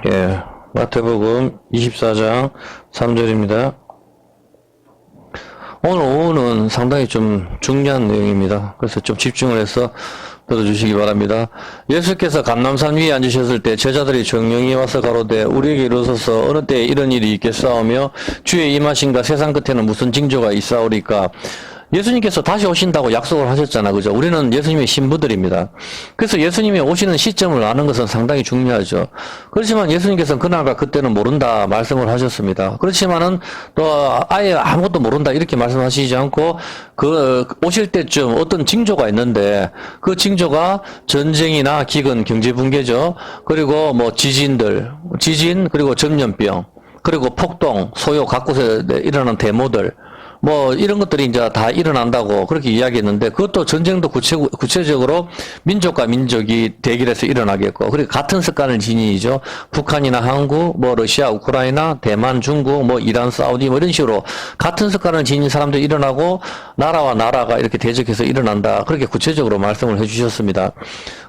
예, 마태복음 24장 3절입니다. 오늘 오후는 상당히 좀 중요한 내용입니다. 그래서 좀 집중을 해서 들어주시기 바랍니다. 예수께서 감람산 위에 앉으셨을 때 제자들이 정령이 와서 가로되 우리에게 이르소서 어느 때에 이런 일이 있겠사오며 주의 임하신가 세상 끝에는 무슨 징조가 있사오리까. 예수님께서 다시 오신다고 약속을 하셨잖아. 그죠? 우리는 예수님의 신부들입니다. 그래서 예수님이 오시는 시점을 아는 것은 상당히 중요하죠. 그렇지만 예수님께서는 그날과 그때는 모른다 말씀을 하셨습니다. 그렇지만은 또 아예 아무것도 모른다 이렇게 말씀하시지 않고 그 오실 때쯤 어떤 징조가 있는데 그 징조가 전쟁이나 기근, 경제 붕괴죠. 그리고 뭐 지진 그리고 전염병, 그리고 폭동, 소요 각 곳에 일어나는 데모들 뭐 이런 것들이 이제 다 일어난다고 그렇게 이야기했는데 그것도 전쟁도 구체적으로 민족과 민족이 대결해서 일어나겠고 그리고 같은 습관을 지니죠. 북한이나 한국, 뭐 러시아, 우크라이나, 대만, 중국, 뭐 이란, 사우디 뭐 이런 식으로 같은 습관을 지닌 사람들이 일어나고 나라와 나라가 이렇게 대적해서 일어난다. 그렇게 구체적으로 말씀을 해주셨습니다.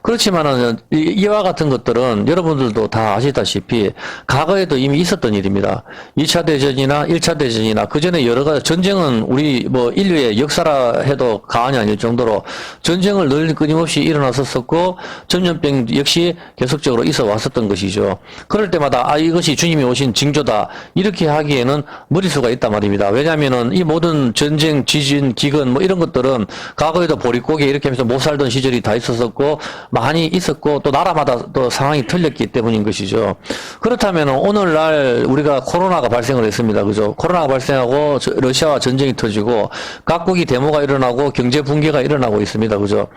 그렇지만은 이와 같은 것들은 여러분들도 다 아시다시피 과거에도 이미 있었던 일입니다. 2차 대전이나 1차 대전이나 그 전에 여러 가지 전쟁은 우리 뭐 인류의 역사라 해도 과언이 아닐 정도로 전쟁을 늘 끊임없이 일어났었고 전염병 역시 계속적으로 있어 왔었던 것이죠. 그럴 때마다 이것이 주님이 오신 징조다 이렇게 하기에는 무리수가 있단 말입니다. 왜냐하면은 이 모든 전쟁, 지진, 기근 뭐 이런 것들은 과거에도 보릿고개 이렇게 하면서 못 살던 시절이 다 있었었고 많이 있었고 또 나라마다 또 상황이 틀렸기 때문인 것이죠. 그렇다면 오늘날 우리가 코로나가 발생을 했습니다. 그죠? 코로나가 발생하고 러시아와 전쟁이 터지고 각국이 데모가 일어나고 경제 붕괴가 일어나고 있습니다. 그죠?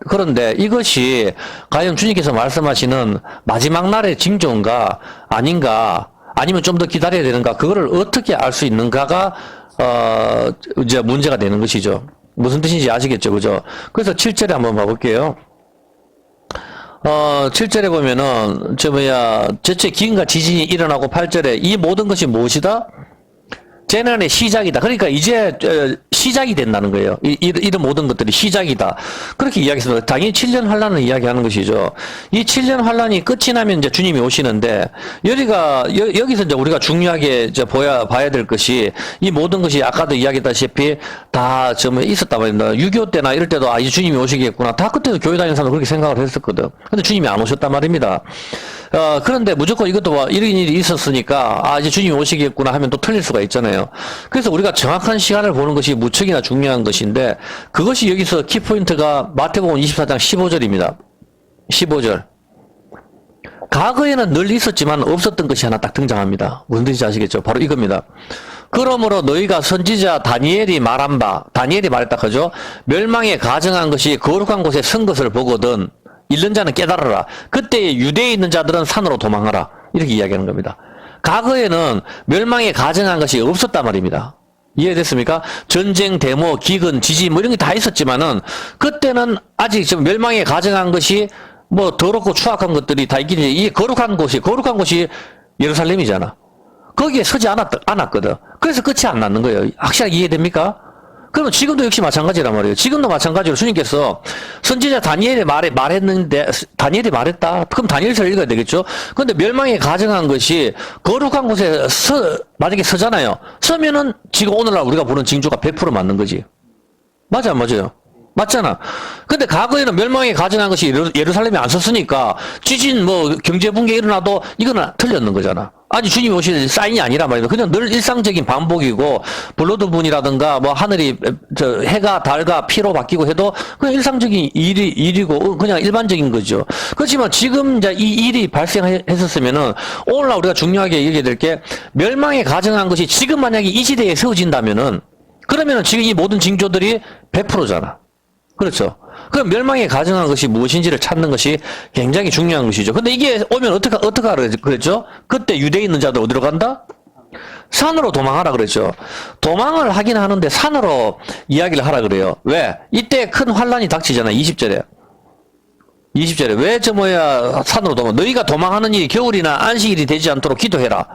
그런데 이것이 과연 주님께서 말씀하시는 마지막 날의 징조인가 아닌가 아니면 좀 더 기다려야 되는가 그거를 어떻게 알 수 있는가가 이제 문제가 되는 것이죠. 무슨 뜻인지 아시겠죠? 그죠? 그래서 7절에 한번 봐볼게요. 7절에 보면은, 제체 기근과 지진이 일어나고 8절에 이 모든 것이 무엇이다? 재난의 시작이다. 그러니까 이제 시작이 된다는 거예요. 이런 모든 것들이 시작이다. 그렇게 이야기했습니다. 당연히 7년 환란을 이야기하는 것이죠. 이 7년 환란이 끝이 나면 이제 주님이 오시는데 여기서 이제 우리가 중요하게 이제 봐야 될 것이 이 모든 것이 아까도 이야기했다시피 다 있었단 말입니다. 6.25 때나 이럴 때도 이제 주님이 오시겠구나. 다 그때도 교회 다니는 사람도 그렇게 생각을 했었거든. 근데 주님이 안 오셨단 말입니다. 그런데 무조건 이것도 이런 일이 있었으니까 이제 주님이 오시겠구나 하면 또 틀릴 수가 있잖아요. 그래서 우리가 정확한 시간을 보는 것이 무척이나 중요한 것인데 그것이 여기서 키포인트가 마태복음 24장 15절입니다. 15절. 과거에는 늘 있었지만 없었던 것이 하나 딱 등장합니다. 무슨 뜻인지 아시겠죠? 바로 이겁니다. 그러므로 너희가 선지자 다니엘이 말한 바, 다니엘이 말했다 그죠? 멸망에 가정한 것이 거룩한 곳에 선 것을 보거든 잃는 자는 깨달아라. 그때 유대에 있는 자들은 산으로 도망하라. 이렇게 이야기하는 겁니다. 과거에는 멸망에 가정한 것이 없었단 말입니다. 이해됐습니까? 전쟁, 데모, 기근, 지진 뭐 이런 게 다 있었지만은 그때는 아직 지금 멸망에 가정한 것이 뭐 더럽고 추악한 것들이 다 있긴 해. 이 거룩한 곳이 예루살렘이잖아. 거기에 서지 않았거든. 그래서 끝이 안 났는 거예요. 확실하게 이해됩니까? 그러면 지금도 역시 마찬가지란 말이에요. 지금도 마찬가지로 주님께서 선지자 다니엘이 말했는데, 다니엘이 말했다? 그럼 다니엘서 읽어야 되겠죠? 근데 멸망에 가정한 것이 거룩한 곳에 만약에 서잖아요. 서면은 지금 오늘날 우리가 보는 징조가 100% 맞는 거지. 맞아, 안 맞아요? 맞잖아. 근데 과거에는 멸망에 가정한 것이 예루살렘에 안 섰으니까 지진 뭐 경제 붕괴 일어나도 이거는 틀렸는 거잖아. 아니 주님이 오실 사인이 아니란 말이야. 그냥 늘 일상적인 반복이고 블러드문이라든가 뭐 하늘이 해가 달과 피로 바뀌고 해도 그냥 일상적인 일이고 그냥 일반적인 거죠. 그렇지만 지금 이제 이 일이 발생했었으면은 오늘날 우리가 중요하게 얘기해야 될 게 멸망에 가정한 것이 지금 만약에 이 시대에 세워진다면은 그러면은 지금 이 모든 징조들이 100%잖아. 그렇죠. 그럼 멸망에 가정한 것이 무엇인지를 찾는 것이 굉장히 중요한 것이죠. 근데 이게 오면 어떻게 하라 그랬죠? 그때 유대에 있는 자들 어디로 간다? 산으로 도망하라 그랬죠. 도망을 하긴 하는데 산으로 이야기를 하라 그래요. 왜? 이때 큰 환란이 닥치잖아. 20절에. 왜 산으로 너희가 도망하는 일이 겨울이나 안식일이 되지 않도록 기도해라.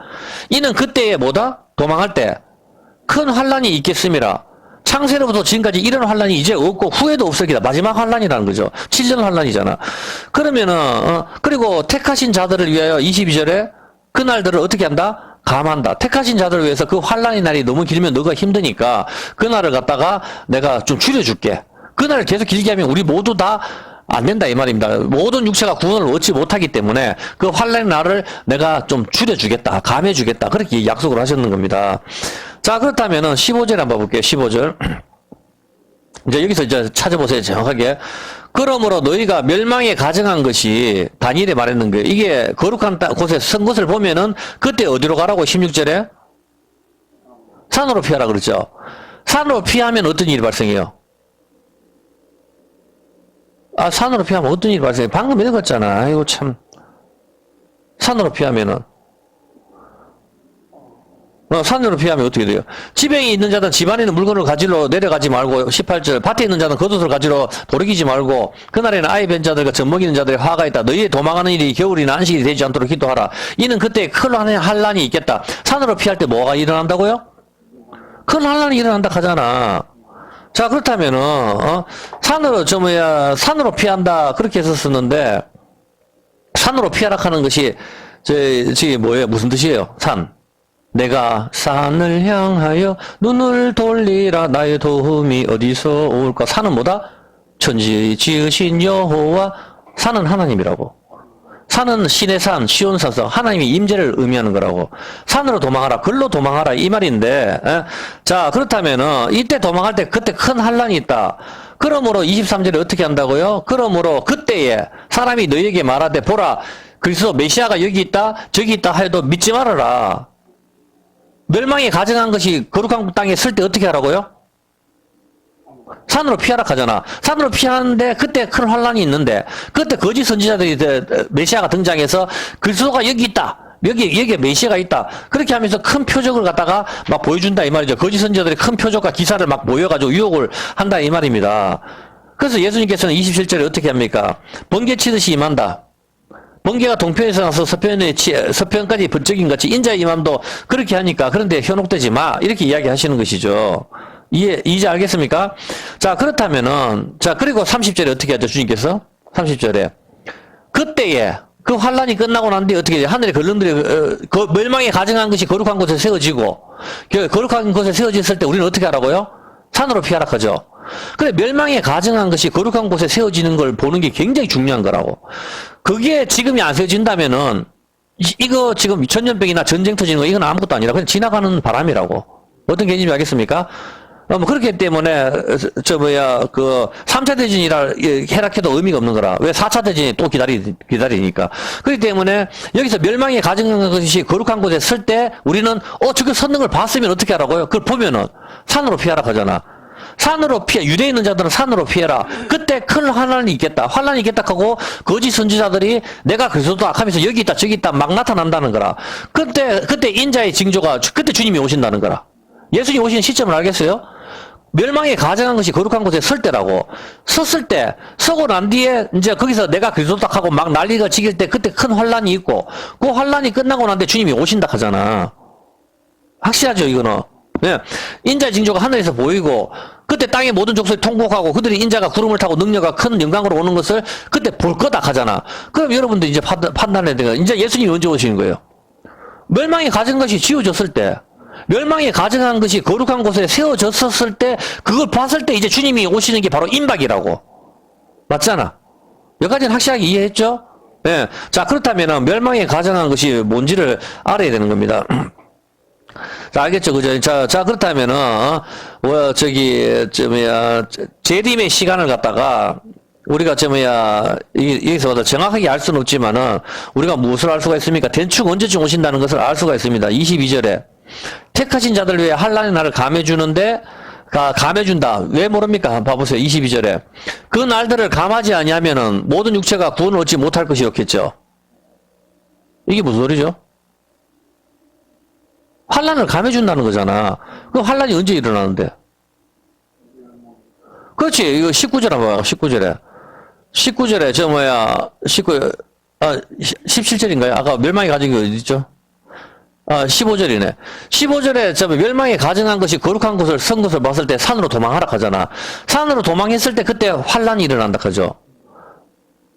이는 그때에 뭐다? 도망할 때 큰 환란이 있겠음이라. 창세로부터 지금까지 이런 환란이 이제 없고 후에도 없을 기다. 마지막 환란이라는 거죠. 7년 환란이잖아. 그러면은 그리고 택하신 자들을 위하여 22절에 그날들을 어떻게 한다? 감한다. 택하신 자들을 위해서 그 환란의 날이 너무 길면 너가 힘드니까 그날을 갖다가 내가 좀 줄여줄게. 그날을 계속 길게 하면 우리 모두 다 안 된다 이 말입니다. 모든 육체가 구원을 얻지 못하기 때문에 그 환란의 날을 내가 좀 줄여주겠다. 감해주겠다. 그렇게 약속을 하셨는 겁니다. 자, 그렇다면은 15절 한번 볼게요. 15절. 이제 여기서 이제 찾아보세요. 정확하게. 그러므로 너희가 멸망에 가정한 것이 다니엘이 말했는 거예요. 이게 거룩한 곳에 선 것을 보면은 그때 어디로 가라고 16절에? 산으로 피하라 그러죠. 산으로 피하면 어떤 일이 발생해요? 아, 산으로 피하면 어떤 일이 발생해요? 방금 읽었잖아. 아이고, 참. 산으로 피하면은. 산으로 피하면 어떻게 돼요? 지병이 있는 자는 집안에 있는 물건을 가지러 내려가지 말고 18절 밭에 있는 자는 겉옷을 가지러 돌이키지 말고 그날에는 아이 벤 자들과 젖먹이는 자들의 화가 있다. 너희의 도망하는 일이 겨울이나 안식이 되지 않도록 기도하라. 이는 그때 큰 환란이 있겠다. 산으로 피할 때 뭐가 일어난다고요? 큰 환란이 일어난다 하잖아. 자, 그렇다면은 산으로 피한다 그렇게 했었었는데 산으로 피하라 하는 것이 저기 뭐예요? 무슨 뜻이에요? 산. 내가 산을 향하여 눈을 돌리라. 나의 도움이 어디서 올까? 산은 뭐다? 천지 지으신 여호와. 산은 하나님이라고. 산은 신의 산, 시온사서, 하나님의 임재를 의미하는 거라고. 산으로 도망하라, 글로 도망하라 이 말인데, 자, 그렇다면은 이때 도망할 때 그때 큰 환란이 있다. 그러므로 23절에 어떻게 한다고요? 그러므로 그때에 사람이 너희에게 말하되 보라, 그리스도 메시아가 여기 있다 저기 있다 하여도 믿지 말아라. 멸망에 가정한 것이 거룩한 땅에 쓸 때 어떻게 하라고요? 산으로 피하라 하잖아. 산으로 피하는데 그때 큰 환란이 있는데 그때 거짓 선지자들이 메시아가 등장해서 그리스도가 여기 있다. 여기에 메시아가 있다. 그렇게 하면서 큰 표적을 갖다가 막 보여준다 이 말이죠. 거짓 선지자들이 큰 표적과 기사를 막 모여가지고 유혹을 한다 이 말입니다. 그래서 예수님께서는 27절에 어떻게 합니까? 번개 치듯이 임한다. 번개가 동편에서 나서 서편까지 번쩍인 같이 인자의 임함도 그렇게 하니까 그런데 현혹되지 마 이렇게 이야기하시는 것이죠. 이제 알겠습니까? 자, 그렇다면은 자, 그리고 30절에 어떻게 하죠? 주님께서 30절에 그때에 그 환란이 끝나고 난 뒤에 어떻게 해요? 하늘의 걸릉들이 그 멸망에 가정한 것이 거룩한 곳에 세워지고 거룩한 곳에 세워졌을 때 우리는 어떻게 하라고요? 산으로 피하라 하죠. 그래, 멸망에 가정한 것이 거룩한 곳에 세워지는 걸 보는 게 굉장히 중요한 거라고. 그게 지금이 안 세워진다면은 이거 지금 전염병이나 전쟁 터지는 거 이건 아무것도 아니라 그냥 지나가는 바람이라고. 어떤 개념인지 알겠습니까? 그렇기 때문에, 3차 대전이라 해락해도 의미가 없는 거라. 왜 4차 대전이 또 기다리니까. 그렇기 때문에, 여기서 멸망에 가정한 것이 거룩한 곳에 설 때, 우리는, 저거 섰는 걸 봤으면 어떻게 하라고요? 그걸 보면은, 산으로 피하라 하잖아. 산으로 유대에 있는 자들은 산으로 피해라. 그때 큰 환란이 있겠다. 환란이 있겠다 하고, 거짓 선지자들이 내가 그리스도다 하면서 여기 있다, 저기 있다 막 나타난다는 거라. 그때 인자의 징조가, 그때 주님이 오신다는 거라. 예수님 오시는 시점을 알겠어요? 멸망에 가정한 것이 거룩한 곳에 설 때라고. 섰을 때, 서고 난 뒤에, 이제 거기서 내가 그리스도다 하고 막 난리가 지길 때 그때 큰 환란이 있고, 그 환란이 끝나고 난 뒤에 주님이 오신다 하잖아. 확실하죠, 이거는? 네. 인자의 징조가 하늘에서 보이고, 그때 땅의 모든 족속이 통곡하고, 그들이 인자가 구름을 타고 능력과 큰 영광으로 오는 것을 그때 볼 거다 하잖아. 그럼 여러분들 이제 판단해야 돼요. 이제 예수님이 언제 오시는 거예요? 멸망에 가진 것이 지워졌을 때, 멸망에 가정한 것이 거룩한 곳에 세워졌었을 때 그걸 봤을 때 이제 주님이 오시는 게 바로 임박이라고. 맞잖아. 여기까지는 확실하게 이해했죠? 예. 자, 그렇다면 멸망에 가정한 것이 뭔지를 알아야 되는 겁니다. 자, 알겠죠? 그죠? 자, 그렇다면은 재림의 시간을 갖다가 우리가 여기서 정확하게 알 수는 없지만은 우리가 무엇을 알 수가 있습니까? 대충 언제쯤 오신다는 것을 알 수가 있습니다. 22절에 택하신 자들 위해 환란의 날을 감해준다. 왜 모릅니까? 한번 봐보세요. 22절에 그 날들을 감하지 아니하면은 모든 육체가 구원을 얻지 못할 것이었겠죠. 이게 무슨 소리죠? 환란을 감해준다는 거잖아. 그 환란이 언제 일어나는데? 그렇지. 이거 19절 한번 봐요. 19절에 17절인가요? 아까 멸망이 가진 게 어디 있죠? 15절이네. 15절에 저 멸망에 가증한 것이 거룩한 것을 선 것을 봤을 때 산으로 도망하라 하잖아. 산으로 도망했을 때 그때 환란이 일어난다 하죠.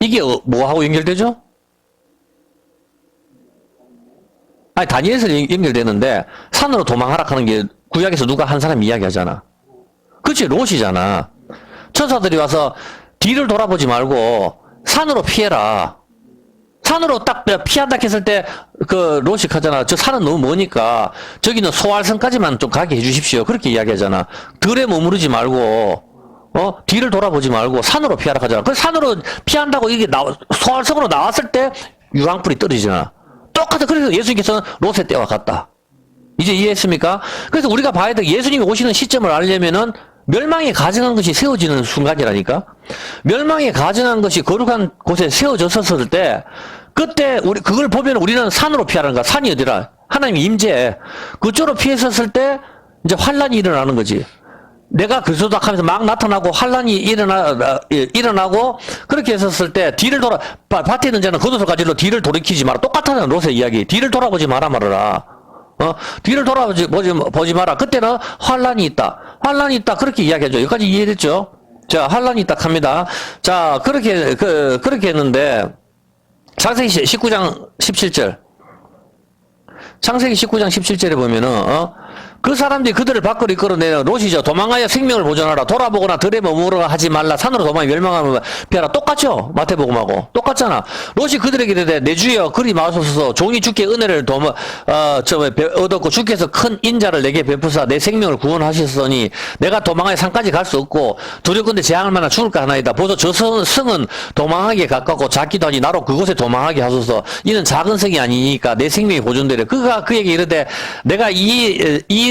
이게 뭐하고 연결되죠? 아니 다니엘에서 연결되는데 산으로 도망하라 하는 게 구약에서 누가 한 사람 이야기하잖아. 그치 롯이잖아. 천사들이 와서 뒤를 돌아보지 말고 산으로 피해라. 산으로 딱 피한다 했을 때 그 롯이 하잖아. 저 산은 너무 머니까 저기는 소알성까지만 좀 가게 해주십시오. 그렇게 이야기하잖아. 들에 머무르지 말고 뒤를 돌아보지 말고 산으로 피하라 하잖아. 그 산으로 피한다고 이게 소알성으로 나왔을 때 유황불이 떨어지잖아. 똑같아. 그래서 예수님께서는 롯의 때와 같다. 이제 이해했습니까? 그래서 우리가 봐야 돼. 예수님이 오시는 시점을 알려면은 멸망에 가증한 것이 세워지는 순간이라니까. 멸망에 가증한 것이 거룩한 곳에 세워졌었을 때 그때 그걸 보면 우리는 산으로 피하라는 거야. 산이 어디라? 하나님 임재. 그쪽으로 피했었을 때 이제 환란이 일어나는 거지. 내가 그리스도다 하면서 막 나타나고 환란이 일어나고 그렇게 했었을 때 뒤를 밭에 있는 자는 겉옷을 가지고 뒤를 돌이키지 마라. 똑같아요. 롯의 이야기. 뒤를 돌아보지 말아라. 뒤를 돌아보지 마라. 그때는 환란이 있다. 환란이 있다. 그렇게 이야기하죠. 여기까지 이해됐죠? 자, 환란이 있다 합니다. 자, 그렇게 했는데, 창세기 19장 17절. 창세기 19장 17절에 보면은, 그 사람들이 그들을 밖으로 이끌어내는 롯이죠. 도망하여 생명을 보존하라. 돌아보거나 들에 머무르라 하지 말라. 산으로 도망 멸망하면 피하라. 똑같죠? 마태복음하고. 똑같잖아. 롯이 그들에게 이르되 내 주여 그리 마소서 종이 주께 은혜를 얻었고 주께서 큰 인자를 내게 베푸사 내 생명을 구원하셨으니 내가 도망하여 산까지 갈 수 없고 두렵건대 재앙을 만나 죽을까 하나이다. 보소 저 성은 도망하기에 가깝고 작기도 하니 나로 그곳에 도망하게 하소서. 이는 작은 성이 아니니까 내 생명이 보존되려. 그가 그에게 이르되 내가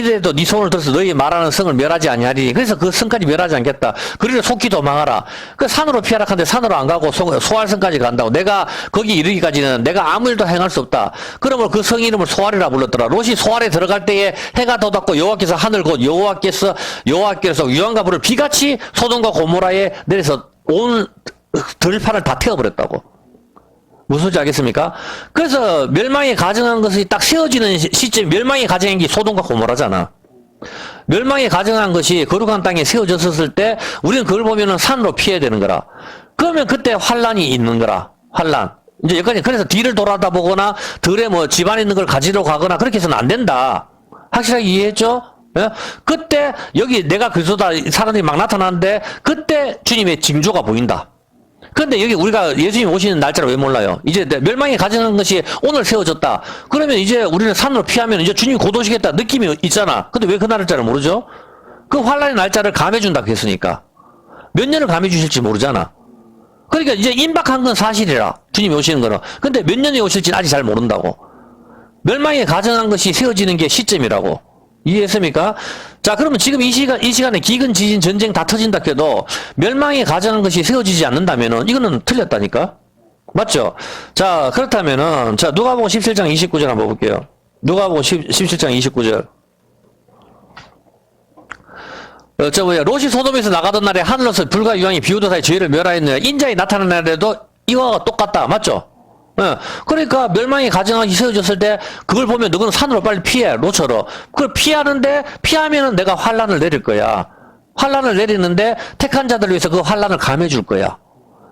이래도 네 손을 들어서 너희 말하는 성을 멸하지 아니하리니 그래서 그 성까지 멸하지 않겠다. 그리고 속히 도망하라. 그 산으로 피하라 하는데 산으로 안 가고 소알성까지 간다고. 내가 거기 이르기까지는 내가 아무 일도 행할 수 없다. 그러므로 그 성 이름을 소알이라 불렀더라. 롯이 소알에 들어갈 때에 해가 돋았고 여호와께서 하늘 곧 여호와께서 유황과 불을 비같이 소돔과 고모라에 내려서 온 들판을 다 태워버렸다고. 무슨 소리인지 알겠습니까? 그래서 멸망에 가증한 것이 딱 세워지는 시점, 멸망에 가증한 게 소돔과 고모라잖아. 멸망에 가증한 것이 거룩한 땅에 세워졌을 때 우리는 그걸 보면은 산으로 피해야 되는 거라. 그러면 그때 환란이 있는 거라. 환란. 이제 여기까지 그래서 뒤를 돌아다보거나 들에 뭐 집안에 있는 걸 가지러 가거나 그렇게 해서는 안 된다. 확실하게 이해했죠? 예? 그때 여기 내가 그리스도다 사람들이 막 나타나는데 그때 주님의 징조가 보인다. 그런데 여기 우리가 예수님 오시는 날짜를 왜 몰라요? 이제 멸망에 가증한 것이 오늘 세워졌다. 그러면 이제 우리는 산으로 피하면 이제 주님이 곧 오시겠다 느낌이 있잖아. 근데 왜 그 날짜를 모르죠? 그 환란의 날짜를 감해준다고 했으니까. 몇 년을 감해주실지 모르잖아. 그러니까 이제 임박한 건 사실이라. 주님이 오시는 거는. 근데 몇 년에 오실지는 아직 잘 모른다고. 멸망에 가증한 것이 세워지는 게 시점이라고. 이해했습니까? 자, 그러면 지금 이 시간에 기근, 지진, 전쟁 다 터진다 해도 멸망에 가증한 것이 세워지지 않는다면은 이거는 틀렸다니까? 맞죠? 자, 그렇다면은, 자, 누가복음 17장 29절 한번 볼게요. 누가복음 17장 29절. 롯이 소돔에서 나가던 날에 하늘로서 불과 유황이 비오던 사이 저희를 멸하였느냐. 인자에 나타난 날에도 이와 똑같다. 맞죠? 예. 그러니까 멸망이 가증하기 세워졌을 때 그걸 보면 너는 산으로 빨리 피해. 롯처럼. 그걸 피하는데 피하면은 내가 환란을 내릴 거야. 환란을 내리는데 택한 자들을 위해서 그 환란을 감해줄 거야.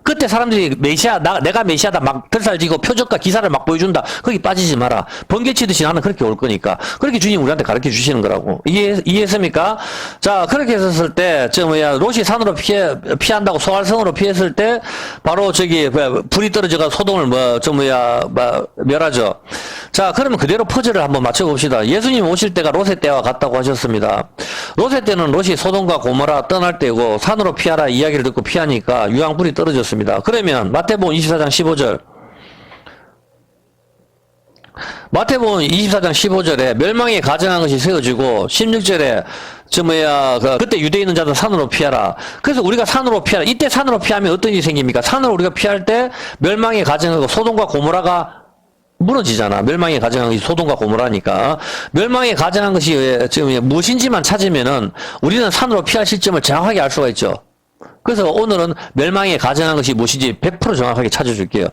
그때 사람들이 내가 메시아다 막 들살지고 표적과 기사를 막 보여준다. 거기 빠지지 마라. 번개치듯이 나는 그렇게 올 거니까. 그렇게 주님 우리한테 가르쳐 주시는 거라고. 이해했습니까? 자, 그렇게 했었을 때, 롯이 산으로 피한다고 소알성으로 피했을 때, 바로 불이 떨어져가 소돔을 멸하죠. 자, 그러면 그대로 퍼즐을 한번 맞춰봅시다. 예수님 오실 때가 롯의 때와 같다고 하셨습니다. 롯의 때는 롯이 소돔과 고모라 떠날 때고, 산으로 피하라 이야기를 듣고 피하니까 유황불이 떨어졌습니다. 그러면 마태복음 24장 15절. 마태복음 24장 15절에 멸망에 가증한 것이 세워지고 16절에 그때 유대에 있는 자들 산으로 피하라. 그래서 우리가 산으로 피하라. 이때 산으로 피하면 어떤 일이 생깁니까? 산으로 우리가 피할 때 멸망에 가증하고 소돔과 고모라가 무너지잖아. 멸망에 가증한 것이 소돔과 고모라니까. 멸망에 가증한 것이 지금 무엇인지만 찾으면은 우리는 산으로 피할 시점을 정확하게 알 수가 있죠. 그래서 오늘은 멸망에 가증한 것이 무엇인지 100% 정확하게 찾아줄게요.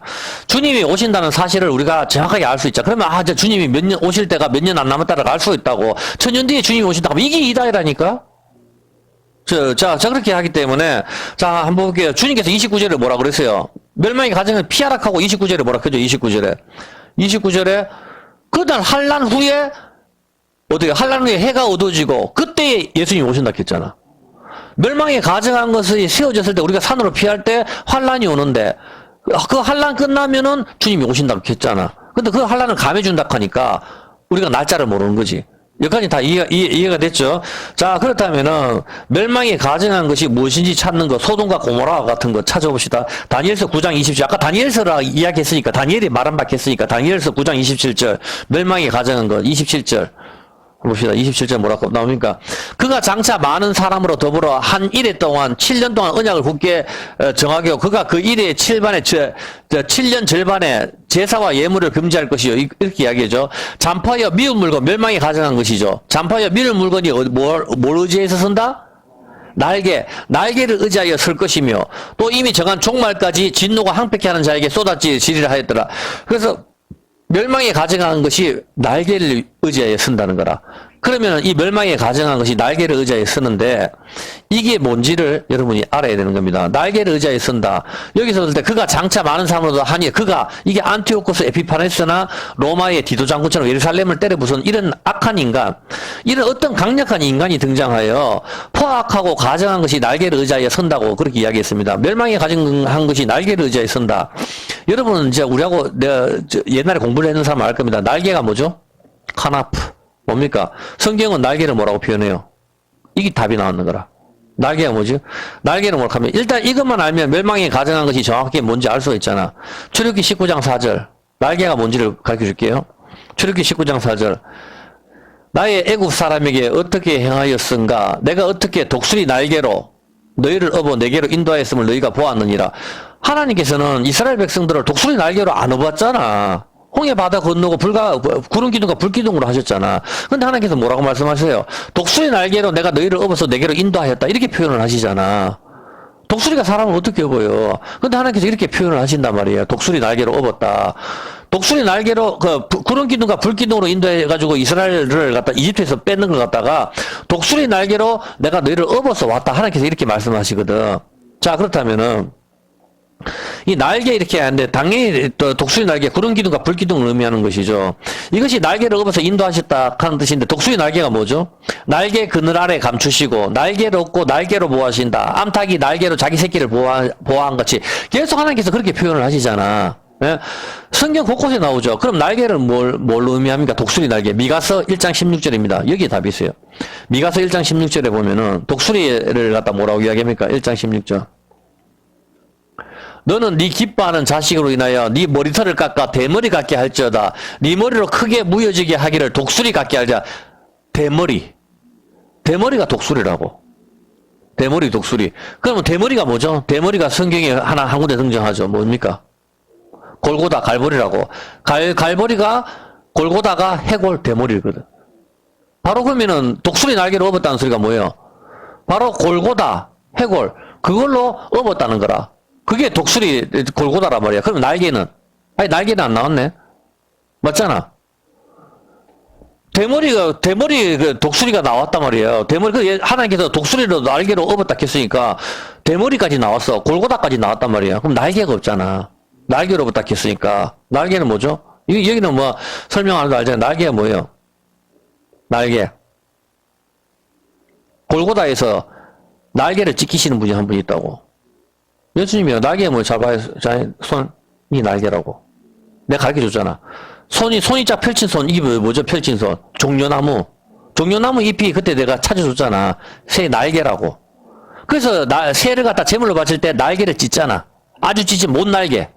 주님이 오신다는 사실을 우리가 정확하게 알 수 있자. 그러면 이제 주님이 몇 년 오실 때가 몇 년 안 남았다라고 알 수 있다고. 천년 뒤에 주님이 오신다고. 이게 이다이라니까. 자, 그렇게 하기 때문에 자, 한번 볼게요. 주님께서 29절에 뭐라 그랬어요? 멸망의 가증을 피하라 하고 29절에 뭐라 그러죠? 29절에 그날 환란 후에 어떻게 환란 후에 해가 어두워지고 그때 예수님이 오신다 했잖아. 멸망에 가증한 것이 세워졌을 때 우리가 산으로 피할 때 환란이 오는데 그 환란 끝나면은 주님이 오신다고 했잖아. 근데 그 환란을 감해준다 하니까 우리가 날짜를 모르는 거지. 여기까지 다 이해가 됐죠? 자, 그렇다면은 멸망에 가증한 것이 무엇인지 찾는 거, 소돔과 고모라 같은 거 찾아봅시다. 다니엘서 9장 27절. 아까 다니엘서라 이야기했으니까, 다니엘이 말 한 바퀴 했으니까, 다니엘서 9장 27절. 멸망에 가증한 것, 27절. 봅시다. 27절 뭐라고 나옵니까? 그가 장차 많은 사람으로 더불어 한 일해 동안 7년 동안 언약을 굳게 정하게 하고 그가 그 일의 7년 절반에 제사와 예물을 금지할 것이요. 이렇게 이야기하죠. 잔파여 미운 물건 멸망에 가증한 것이죠. 잔파여 미운 물건이 뭘 의지해서 쓴다? 날개를 의지하여 설 것이며 또 이미 정한 종말까지 진노가 항백케 하는 자에게 쏟아지리라 하였더라. 그래서 멸망에 가증한 것이 날개를 의지하여 쓴다는 거라. 그러면 이 멸망에 가증한 것이 날개를 의지하여 쓰는데 이게 뭔지를 여러분이 알아야 되는 겁니다. 날개를 의지하여 쓴다. 여기서 볼 때 그가 장차 많은 사람으로도 하니 그가 이게 안티오코스 에피파네스나 로마의 디도 장군처럼 예루살렘을 때려 부순 이런 악한 인간, 이런 어떤 강력한 인간이 등장하여 포악하고 가증한 것이 날개를 의지하여 선다고 그렇게 이야기했습니다. 멸망에 가증한 것이 날개를 의지하여 선다. 여러분은 이제 우리하고 내가 옛날에 공부를 했는 사람 알 겁니다. 날개가 뭐죠? 카나프. 뭡니까? 성경은 날개를 뭐라고 표현해요? 이게 답이 나오는 거라. 날개가 뭐지? 날개를 뭐라고 하면 일단 이것만 알면 멸망에 가증한 것이 정확히 뭔지 알 수가 있잖아. 출애굽기 19장 4절. 날개가 뭔지를 가르쳐 줄게요. 출애굽기 19장 4절. 나의 애국 사람에게 어떻게 행하였은가? 내가 어떻게 독수리 날개로 너희를 업어 내게로 인도하였음을 너희가 보았느니라. 하나님께서는 이스라엘 백성들을 독수리 날개로 안 업었잖아. 홍해 바다 건너고 구름 기둥과 불 기둥으로 하셨잖아. 근데 하나님께서 뭐라고 말씀하세요? 독수리 날개로 내가 너희를 업어서 내게로 인도하였다. 이렇게 표현을 하시잖아. 독수리가 사람을 어떻게 업어요? 근데 하나님께서 이렇게 표현을 하신단 말이에요. 독수리 날개로 업었다. 독수리 날개로 구름 기둥과 불 기둥으로 인도해가지고 이스라엘을 갖다 이집트에서 뺏는 걸 갖다가 독수리 날개로 내가 너희를 업어서 왔다. 하나님께서 이렇게 말씀하시거든. 자, 그렇다면은 이 날개 이렇게 하는데 당연히 또 독수리 날개 구름 기둥과 불 기둥을 의미하는 것이죠. 이것이 날개를 업어서 인도하셨다 하는 뜻인데 독수리 날개가 뭐죠? 날개 그늘 아래 감추시고 날개를 얻고 날개로 보호하신다. 암탉이 날개로 자기 새끼를 보호한 것이 계속 하나님께서 그렇게 표현을 하시잖아. 예? 성경 곳곳에 나오죠. 그럼 날개를 뭘로 의미합니까? 독수리 날개. 미가서 1장 16절입니다. 여기에 답이 있어요. 미가서 1장 16절에 보면은 독수리를 갖다 뭐라고 이야기합니까? 1장 16절. 너는 네 기뻐하는 자식으로 인하여 네 머리털을 깎아 대머리 같게 할지어다. 네 머리로 크게 무여지게 하기를 독수리 같게 하자. 대머리가 독수리라고. 대머리 독수리. 그러면 대머리가 뭐죠? 대머리가 성경에 한 군데 등장하죠. 뭡니까? 골고다 갈보리라고. 갈보리가 골고다가 해골 대머리거든. 바로 그러면은 독수리 날개로 업었다는 소리가 뭐예요? 바로 골고다 해골 그걸로 업었다는 거라. 그게 독수리 골고다란 말이야. 그럼 날개는? 아니 날개는 안 나왔네. 맞잖아. 대머리 그 독수리가 나왔단 말이에요. 대머리 하나님께서 독수리로 날개로 업었다 했으니까 대머리까지 나왔어. 골고다까지 나왔단 말이야. 그럼 날개가 없잖아. 날개로 업었다 했으니까 날개는 뭐죠? 여기는 뭐 설명 안 해도 알잖아요. 날개가 뭐예요? 날개. 골고다에서 날개를 지키시는 분이 한 분 있다고. 예수님이요. 날개 뭐 잡아요. 손이 날개라고. 내가 가르쳐 줬잖아. 손이 쫙 펼친 손. 이게 뭐죠? 펼친 손. 종려나무 잎이 그때 내가 찾아줬잖아. 새 날개라고. 그래서 새를 갖다 제물로 바칠 때 날개를 찢잖아. 아주 찢은 못 날개.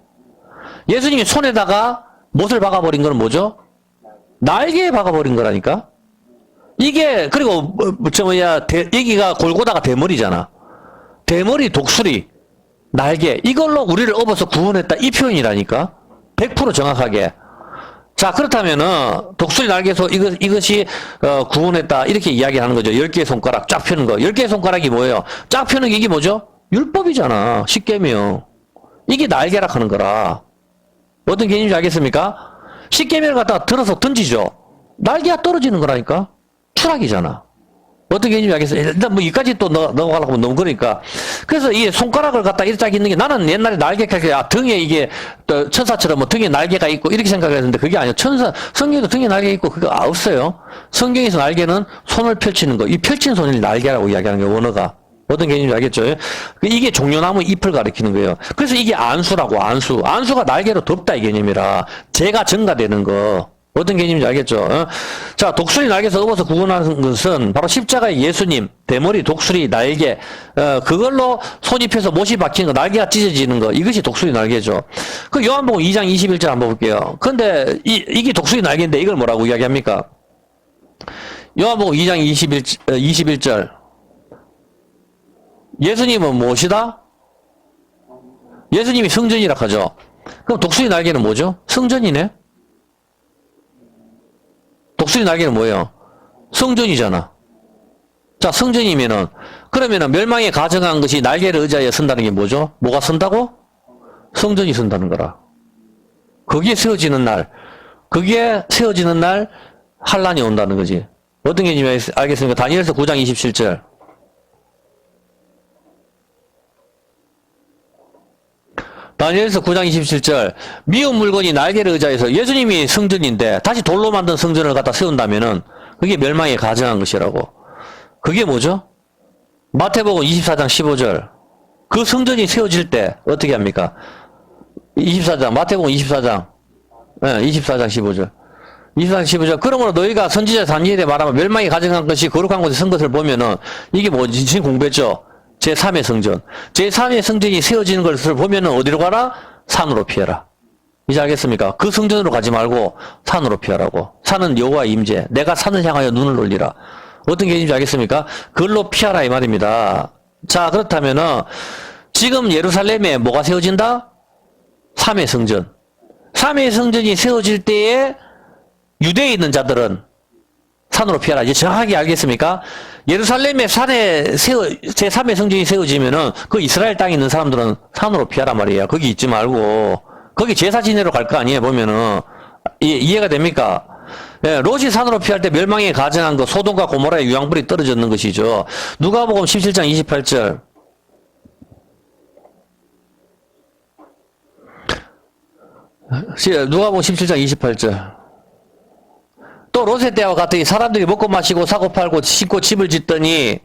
예수님이 손에다가 못을 박아버린 건 뭐죠? 날개에 박아버린 거라니까? 이게, 그리고, 여기가 골고다가 대머리잖아. 대머리 독수리. 날개 이걸로 우리를 업어서 구원했다 이 표현이라니까 100% 정확하게. 자 그렇다면은 독수리 날개에서 이것이 구원했다 이렇게 이야기하는 거죠. 10개의 손가락 쫙 펴는 거. 10개의 손가락이 뭐예요? 쫙 펴는 게 이게 뭐죠? 율법이잖아. 십계명. 이게 날개락 하는 거라. 어떤 개념인지 알겠습니까? 십계명을 갖다가 들어서 던지죠. 날개가 떨어지는 거라니까. 추락이잖아. 어떤 개념인지 알겠어요? 일단 뭐 여기까지 또 넘어가려고 하면 너무 그러니까. 그래서 이 손가락을 갖다 이렇게 딱 있는 게 나는 옛날에 날개가 등에 이게 또 천사처럼 뭐 등에 날개가 있고 이렇게 생각했는데 그게 아니야. 성경에도 등에 날개 있고 그거 없어요. 성경에서 날개는 손을 펼치는 거. 이 펼친 손이 날개라고 이야기하는 거예요. 원어가. 어떤 개념인지 알겠죠? 이게 종려나무 잎을 가리키는 거예요. 그래서 이게 안수라고, 안수. 안수가 날개로 덮다 이 개념이라. 재가 증가되는 거. 어떤 개념인지 알겠죠? 자, 독수리 날개에서 업어서 구원하는 것은 바로 십자가의 예수님, 대머리, 독수리, 날개, 그걸로 손입혀서 못이 박히는 거, 날개가 찢어지는 거, 이것이 독수리 날개죠. 그 요한복음 2장 21절 한번 볼게요. 근데 이게 독수리 날개인데 이걸 뭐라고 이야기합니까? 요한복음 2장 21절. 예수님은 무엇이다? 예수님이 성전이라 하죠. 그럼 독수리 날개는 뭐죠? 성전이네? 독수리 날개는 뭐예요? 성전이잖아. 자, 성전이면은, 그러면은 멸망에 가정한 것이 날개를 의지하여 선다는 게 뭐죠? 뭐가 선다고? 성전이 선다는 거라. 거기에 세워지는 날, 환란이 온다는 거지. 어떤 게 알겠습니까? 다니엘서 9장 27절. 다니엘서 9장 27절. 미운 물건이 날개를 의지해서 예수님이 성전인데 다시 돌로 만든 성전을 갖다 세운다면은 그게 멸망에 가정한 것이라고. 그게 뭐죠? 마태복음 24장 15절. 그 성전이 세워질 때 어떻게 합니까? 24장, 마태복음 24장. 네, 24장 15절. 24장 15절. 그러므로 너희가 선지자 다니엘에 말하면 멸망에 가정한 것이 거룩한 곳에 선 것을 보면은 이게 뭐지? 지금 공부했죠? 제3의 성전. 제3의 성전이 세워지는 것을 보면은 어디로 가라? 산으로 피해라. 이제 알겠습니까? 그 성전으로 가지 말고 산으로 피하라고. 산은 여호와의 임재. 내가 산을 향하여 눈을 올리라. 어떤 개념인지 알겠습니까? 그걸로 피하라 이 말입니다. 자, 그렇다면은 지금 예루살렘에 뭐가 세워진다? 3의 성전. 3의 성전이 세워질 때에 유대에 있는 자들은 산으로 피하라. 이제 정확하게 알겠습니까? 예루살렘의 산에 제3의 성전이 세워지면은 그 이스라엘 땅에 있는 사람들은 산으로 피하라 말이야. 거기 있지 말고. 거기 제사 지내러 갈 거 아니에요, 보면은. 이해가 됩니까? 예, 롯이 산으로 피할 때 멸망에 가정한 거, 소돔과 고모라의 유황불이 떨어졌는 것이죠. 누가복음 17장 28절. 누가복음 17장 28절. 또 롯의 때와 같으니 사람들이 먹고 마시고 사고 팔고 싣고 집을 짓더니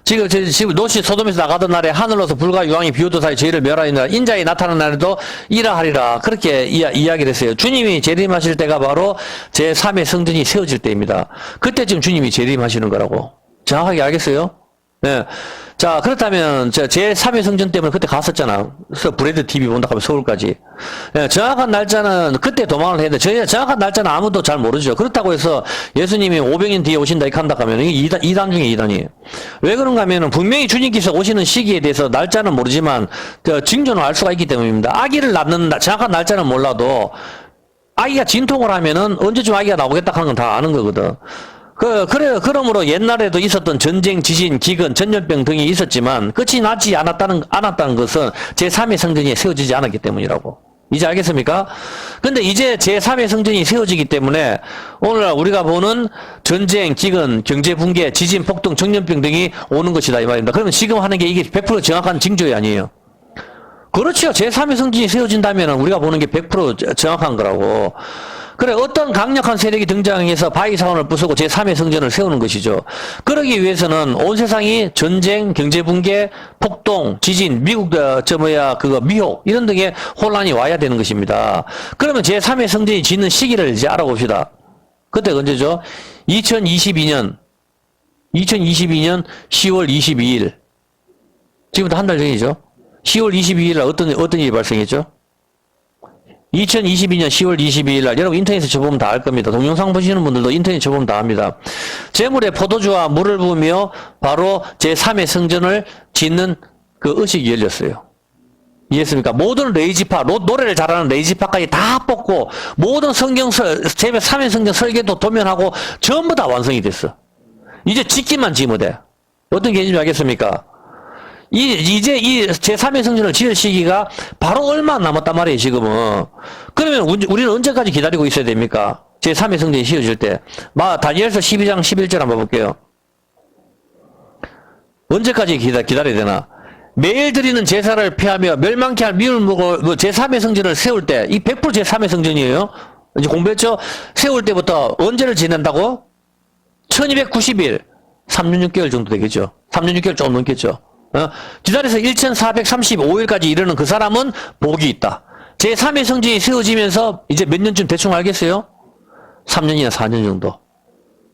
지금 롯이 소돔에서 나가던 날에 하늘로서 불과 유황이 비오던 사이 저희를 멸하리라. 인자에 나타나는 날에도 이러하리라. 그렇게 이야기를 했어요. 주님이 재림하실 때가 바로 제3의 성전이 세워질 때입니다. 그때쯤 주님이 재림하시는 거라고. 정확하게 알겠어요? 네. 자, 그렇다면, 제3의 성전 때문에 그때 갔었잖아. 그래서 브레드 TV 본다 하면 서울까지. 네, 정확한 날짜는 그때 도망을 해야 돼. 정확한 날짜는 아무도 잘 모르죠. 그렇다고 해서 예수님이 500년 뒤에 오신다, 이렇게 한다 하면 이게 2단 중에 2단이에요. 왜 그런가 하면은 분명히 주님께서 오시는 시기에 대해서 날짜는 모르지만, 징조는 알 수가 있기 때문입니다. 아기를 낳는 정확한 날짜는 몰라도, 아기가 진통을 하면은 언제쯤 아기가 나오겠다 하는 건 다 아는 거거든. 그러므로 옛날에도 있었던 전쟁, 지진, 기근, 전염병 등이 있었지만 끝이 나지 않았다는 것은 제3의 성전이 세워지지 않았기 때문이라고. 이제 알겠습니까? 근데 이제 제3의 성전이 세워지기 때문에 오늘 우리가 보는 전쟁, 기근, 경제 붕괴, 지진, 폭동, 전염병 등이 오는 것이다 이 말입니다. 그러면 지금 하는 게 이게 100% 정확한 징조이 아니에요. 그렇죠. 제3의 성전이 세워진다면 우리가 보는 게 100% 정확한 거라고. 그래, 어떤 강력한 세력이 등장해서 바위사원을 부수고 제3의 성전을 세우는 것이죠. 그러기 위해서는 온 세상이 전쟁, 경제붕괴, 폭동, 지진, 미국, 미혹, 이런 등의 혼란이 와야 되는 것입니다. 그러면 제3의 성전이 짓는 시기를 이제 알아봅시다. 그때 언제죠? 2022년 10월 22일. 지금부터 한 달 전이죠. 10월 22일 날 어떤 일이 발생했죠? 2022년 10월 22일 날 여러분 인터넷에 쳐보면 다 알 겁니다. 동영상 보시는 분들도 인터넷에 쳐보면 다 압니다. 재물에 포도주와 물을 부으며 바로 제3의 성전을 짓는 그 의식이 열렸어요. 이해했습니까? 모든 레이지파, 노래를 잘하는 레이지파까지 다 뽑고 모든 제3의 성전 설계도 도면하고 전부 다 완성이 됐어. 이제 짓기만 지으면 돼. 어떤 개념인지 알겠습니까? 이제 이 제3의 성전을 지을 시기가 바로 얼마 안 남았단 말이에요, 지금은. 그러면 우리는 언제까지 기다리고 있어야 됩니까? 제3의 성전이 지어질 때. 다니엘서 12장 11절 한번 볼게요. 언제까지 기다려야 되나? 매일 드리는 제사를 피하며 멸망케 할 미울 먹을 제3의 성전을 세울 때, 이 100% 제3의 성전이에요. 이제 공부했죠? 세울 때부터 언제를 지낸다고? 1290일. 3년 6개월 정도 되겠죠. 3년 6개월 좀 넘겠죠. 기다려서 1435일까지 이르는 그 사람은 복이 있다. 제3의 성전이 세워지면서 이제 몇 년쯤 대충 알겠어요? 3년이나 4년 정도.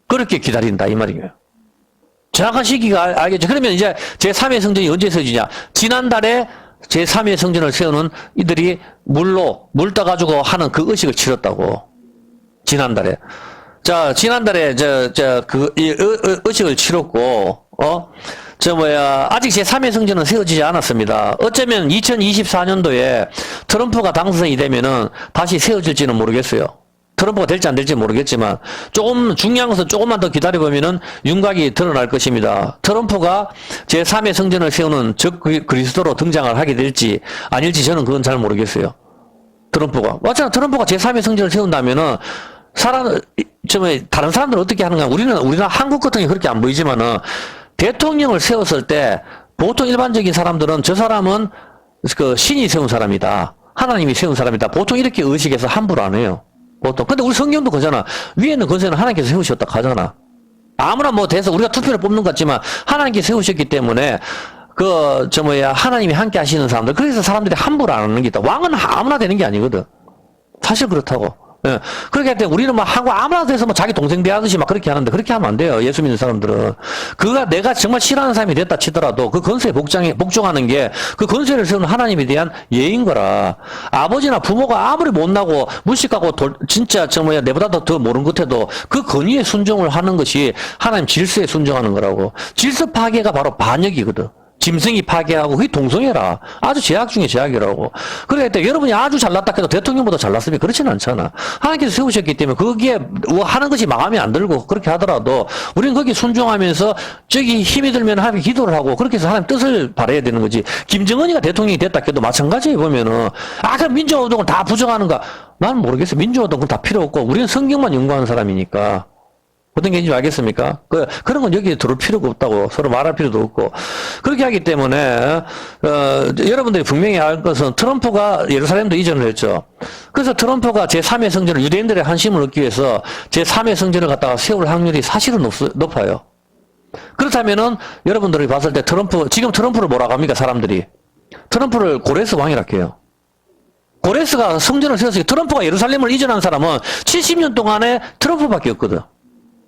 그렇게 기다린다, 이 말이에요. 정확한 시기가 알겠죠. 그러면 이제 제3의 성전이 언제 세워지냐? 지난달에 제3의 성전을 세우는 이들이 물 떠가지고 하는 그 의식을 치렀다고. 지난달에. 자, 지난달에 의식을 치렀고, 아직 제3의 성전은 세워지지 않았습니다. 어쩌면 2024년도에 트럼프가 당선이 되면은 다시 세워질지는 모르겠어요. 트럼프가 될지 안 될지 모르겠지만, 조금, 중요한 것은 조금만 더 기다려보면은 윤곽이 드러날 것입니다. 트럼프가 제3의 성전을 세우는 그리스도로 등장을 하게 될지 아닐지 저는 그건 잘 모르겠어요. 트럼프가. 맞잖아. 트럼프가 제3의 성전을 세운다면은, 다른 사람들은 어떻게 하는가? 우리나라 한국 같은 게 그렇게 안 보이지만은, 대통령을 세웠을 때, 보통 일반적인 사람들은 저 사람은 그 신이 세운 사람이다. 하나님이 세운 사람이다. 보통 이렇게 의식해서 함부로 안 해요. 보통. 근데 우리 성경도 그잖아. 위에는 권세는 하나님께서 세우셨다 하잖아. 아무나 돼서 우리가 투표를 뽑는 것 같지만, 하나님께서 세우셨기 때문에, 하나님이 함께 하시는 사람들. 그래서 사람들이 함부로 안 하는 게 있다. 왕은 아무나 되는 게 아니거든. 사실 그렇다고. 예. 그렇게 할 때 우리는 하고 아무나 돼서 자기 동생 대하듯이 그렇게 하는데 그렇게 하면 안 돼요. 예수 믿는 사람들은. 내가 정말 싫어하는 사람이 됐다 치더라도 그 권세에 복종하는 게 그 권세를 세우는 하나님에 대한 예인 거라. 아버지나 부모가 아무리 못나고 무식하고 진짜 내보다 더 모르는 것 해도 그 권위에 순종을 하는 것이 하나님 질서에 순종하는 거라고. 질서 파괴가 바로 반역이거든. 짐승이 파괴하고 그게 동성애라. 아주 제약 중에 제약이라고. 그러니까 여러분이 아주 잘났다 해도 대통령보다 잘났으면 그렇지는 않잖아. 하나님께서 세우셨기 때문에 거기에 하는 것이 마음에 안 들고 그렇게 하더라도 우리는 거기에 순종하면서 저기 힘이 들면 하나님 기도를 하고 그렇게 해서 하나님 뜻을 바라야 되는 거지. 김정은이가 대통령이 됐다 해도 마찬가지에 보면은 그럼 민주화운동을 다 부정하는가? 나는 모르겠어. 민주화운동은 다 필요 없고 우리는 성경만 연구하는 사람이니까. 어떤 게 있는지 알겠습니까? 그런 건 여기에 들어올 필요가 없다고. 서로 말할 필요도 없고. 그렇게 하기 때문에, 여러분들이 분명히 알 것은 트럼프가 예루살렘도 이전을 했죠. 그래서 트럼프가 제3의 성전을 유대인들의 한심을 얻기 위해서 제3의 성전을 갖다가 세울 확률이 사실은 높아요. 그렇다면은 여러분들이 봤을 때 지금 트럼프를 뭐라고 합니까? 사람들이. 트럼프를 고레스 왕이라고 해요. 고레스가 성전을 세웠으니 트럼프가 예루살렘을 이전한 사람은 70년 동안에 트럼프밖에 없거든.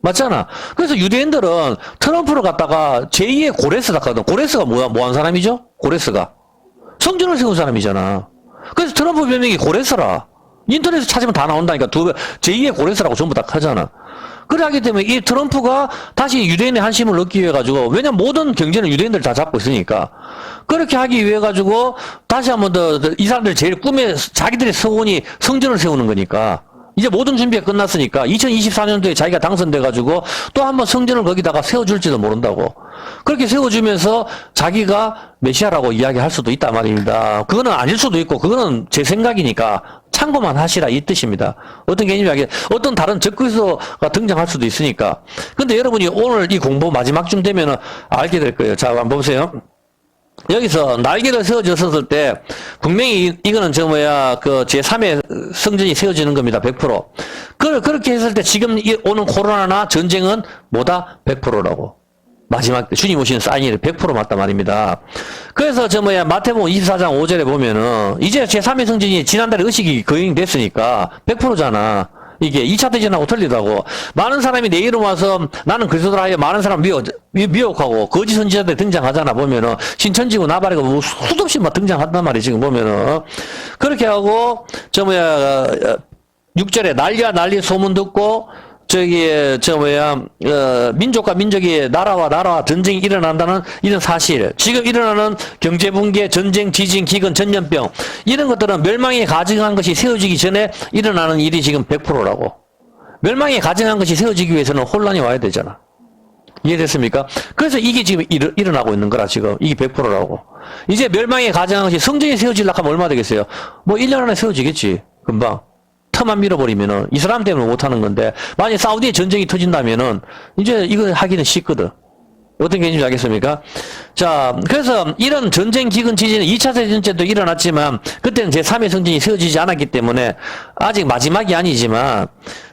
맞잖아. 그래서 유대인들은 트럼프를 갖다가 제2의 고레스다 하거든. 고레스가 뭐한 사람이죠? 고레스가. 성전을 세운 사람이잖아. 그래서 트럼프 별명이 고레스라. 인터넷에 찾으면 다 나온다니까. 제2의 고레스라고 전부 다 하잖아. 그러기 때문에 이 트럼프가 다시 유대인의 한심을 얻기 위해 가지고, 왜냐면 모든 경제는 유대인들 다 잡고 있으니까. 그렇게 하기 위해 가지고, 다시 한번 이 사람들 제일 자기들의 소원이 성전을 세우는 거니까. 이제 모든 준비가 끝났으니까 2024년도에 자기가 당선돼가지고 또 한번 성전을 거기다가 세워줄지도 모른다고. 그렇게 세워주면서 자기가 메시아라고 이야기할 수도 있단 말입니다. 그거는 아닐 수도 있고 그거는 제 생각이니까 참고만 하시라 이 뜻입니다. 어떤 개념이 어떤 다른 적그리스도가 등장할 수도 있으니까. 근데 여러분이 오늘 이 공부 마지막쯤 되면은 알게 될 거예요. 자, 한번 보세요. 여기서 날개를 세워졌을 때 분명히 이거는 그 제3의 성전이 세워지는 겁니다. 100%. 그렇게 했을 때 지금 오는 코로나나 전쟁은 뭐다? 100%라고. 마지막 때 주님 오시는 사인이 100% 맞단 말입니다. 그래서 마태복음 24장 5절에 보면은 이제 제3의 성전이 지난달에 의식이 거행됐으니까 100%잖아. 이게 2차 대전하고 틀리다고. 많은 사람이 내 이름 와서 나는 그리스도라 하여 많은 사람 미혹하고 거짓 선지자들 등장하잖아. 보면은 신천지고 나발이고 수도 없이 등장한단 말이야. 지금 보면은 그렇게 하고 6절에 난리 소문 듣고 민족과 민족이 나라와 전쟁이 일어난다는 이런 사실. 지금 일어나는 경제붕괴, 전쟁, 지진, 기근, 전염병. 이런 것들은 멸망에 가증한 것이 세워지기 전에 일어나는 일이 지금 100%라고. 멸망에 가증한 것이 세워지기 위해서는 혼란이 와야 되잖아. 이해됐습니까? 그래서 이게 지금 일어나고 있는 거라, 지금. 이게 100%라고. 이제 멸망의 가정이 성전이 세워지려고 하면 얼마 되겠어요? 뭐 1년 안에 세워지겠지. 금방. 터만 밀어버리면은 이 사람 때문에 못하는 건데, 만약에 사우디에 전쟁이 터진다면은 이제 이거 하기는 쉽거든. 어떤 개념인지 알겠습니까? 자, 그래서 이런 전쟁 기근 지진은 2차 세계대전 때도 일어났지만 그때는 제3의 성전이 세워지지 않았기 때문에 아직 마지막이 아니지만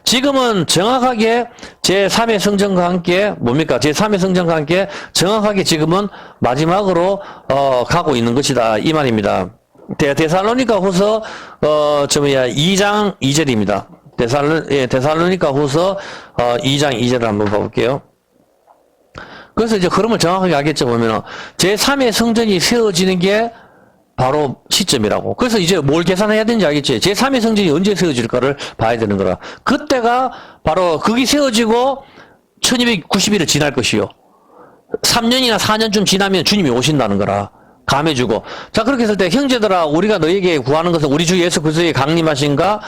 지금은 정확하게 제3의 성전과 함께 뭡니까? 제3의 성전과 함께 정확하게 지금은 마지막으로 가고 있는 것이다. 이 말입니다. 데살로니가 후서 2장 2절입니다. 데살로니가 후서 2장 2절을 한번 봐볼게요. 그래서 이제 흐름을 정확하게 알겠죠, 보면은. 제3의 성전이 세워지는 게 바로 시점이라고. 그래서 이제 뭘 계산해야 되는지 알겠지? 제3의 성전이 언제 세워질까를 봐야 되는 거라. 그때가 바로 그게 세워지고 1290일을 지날 것이요. 3년이나 4년쯤 지나면 주님이 오신다는 거라. 감해주고. 자, 그렇게 했을 때, 형제들아, 우리가 너에게 구하는 것은 우리 주 예수 그리스도의 강림하신가,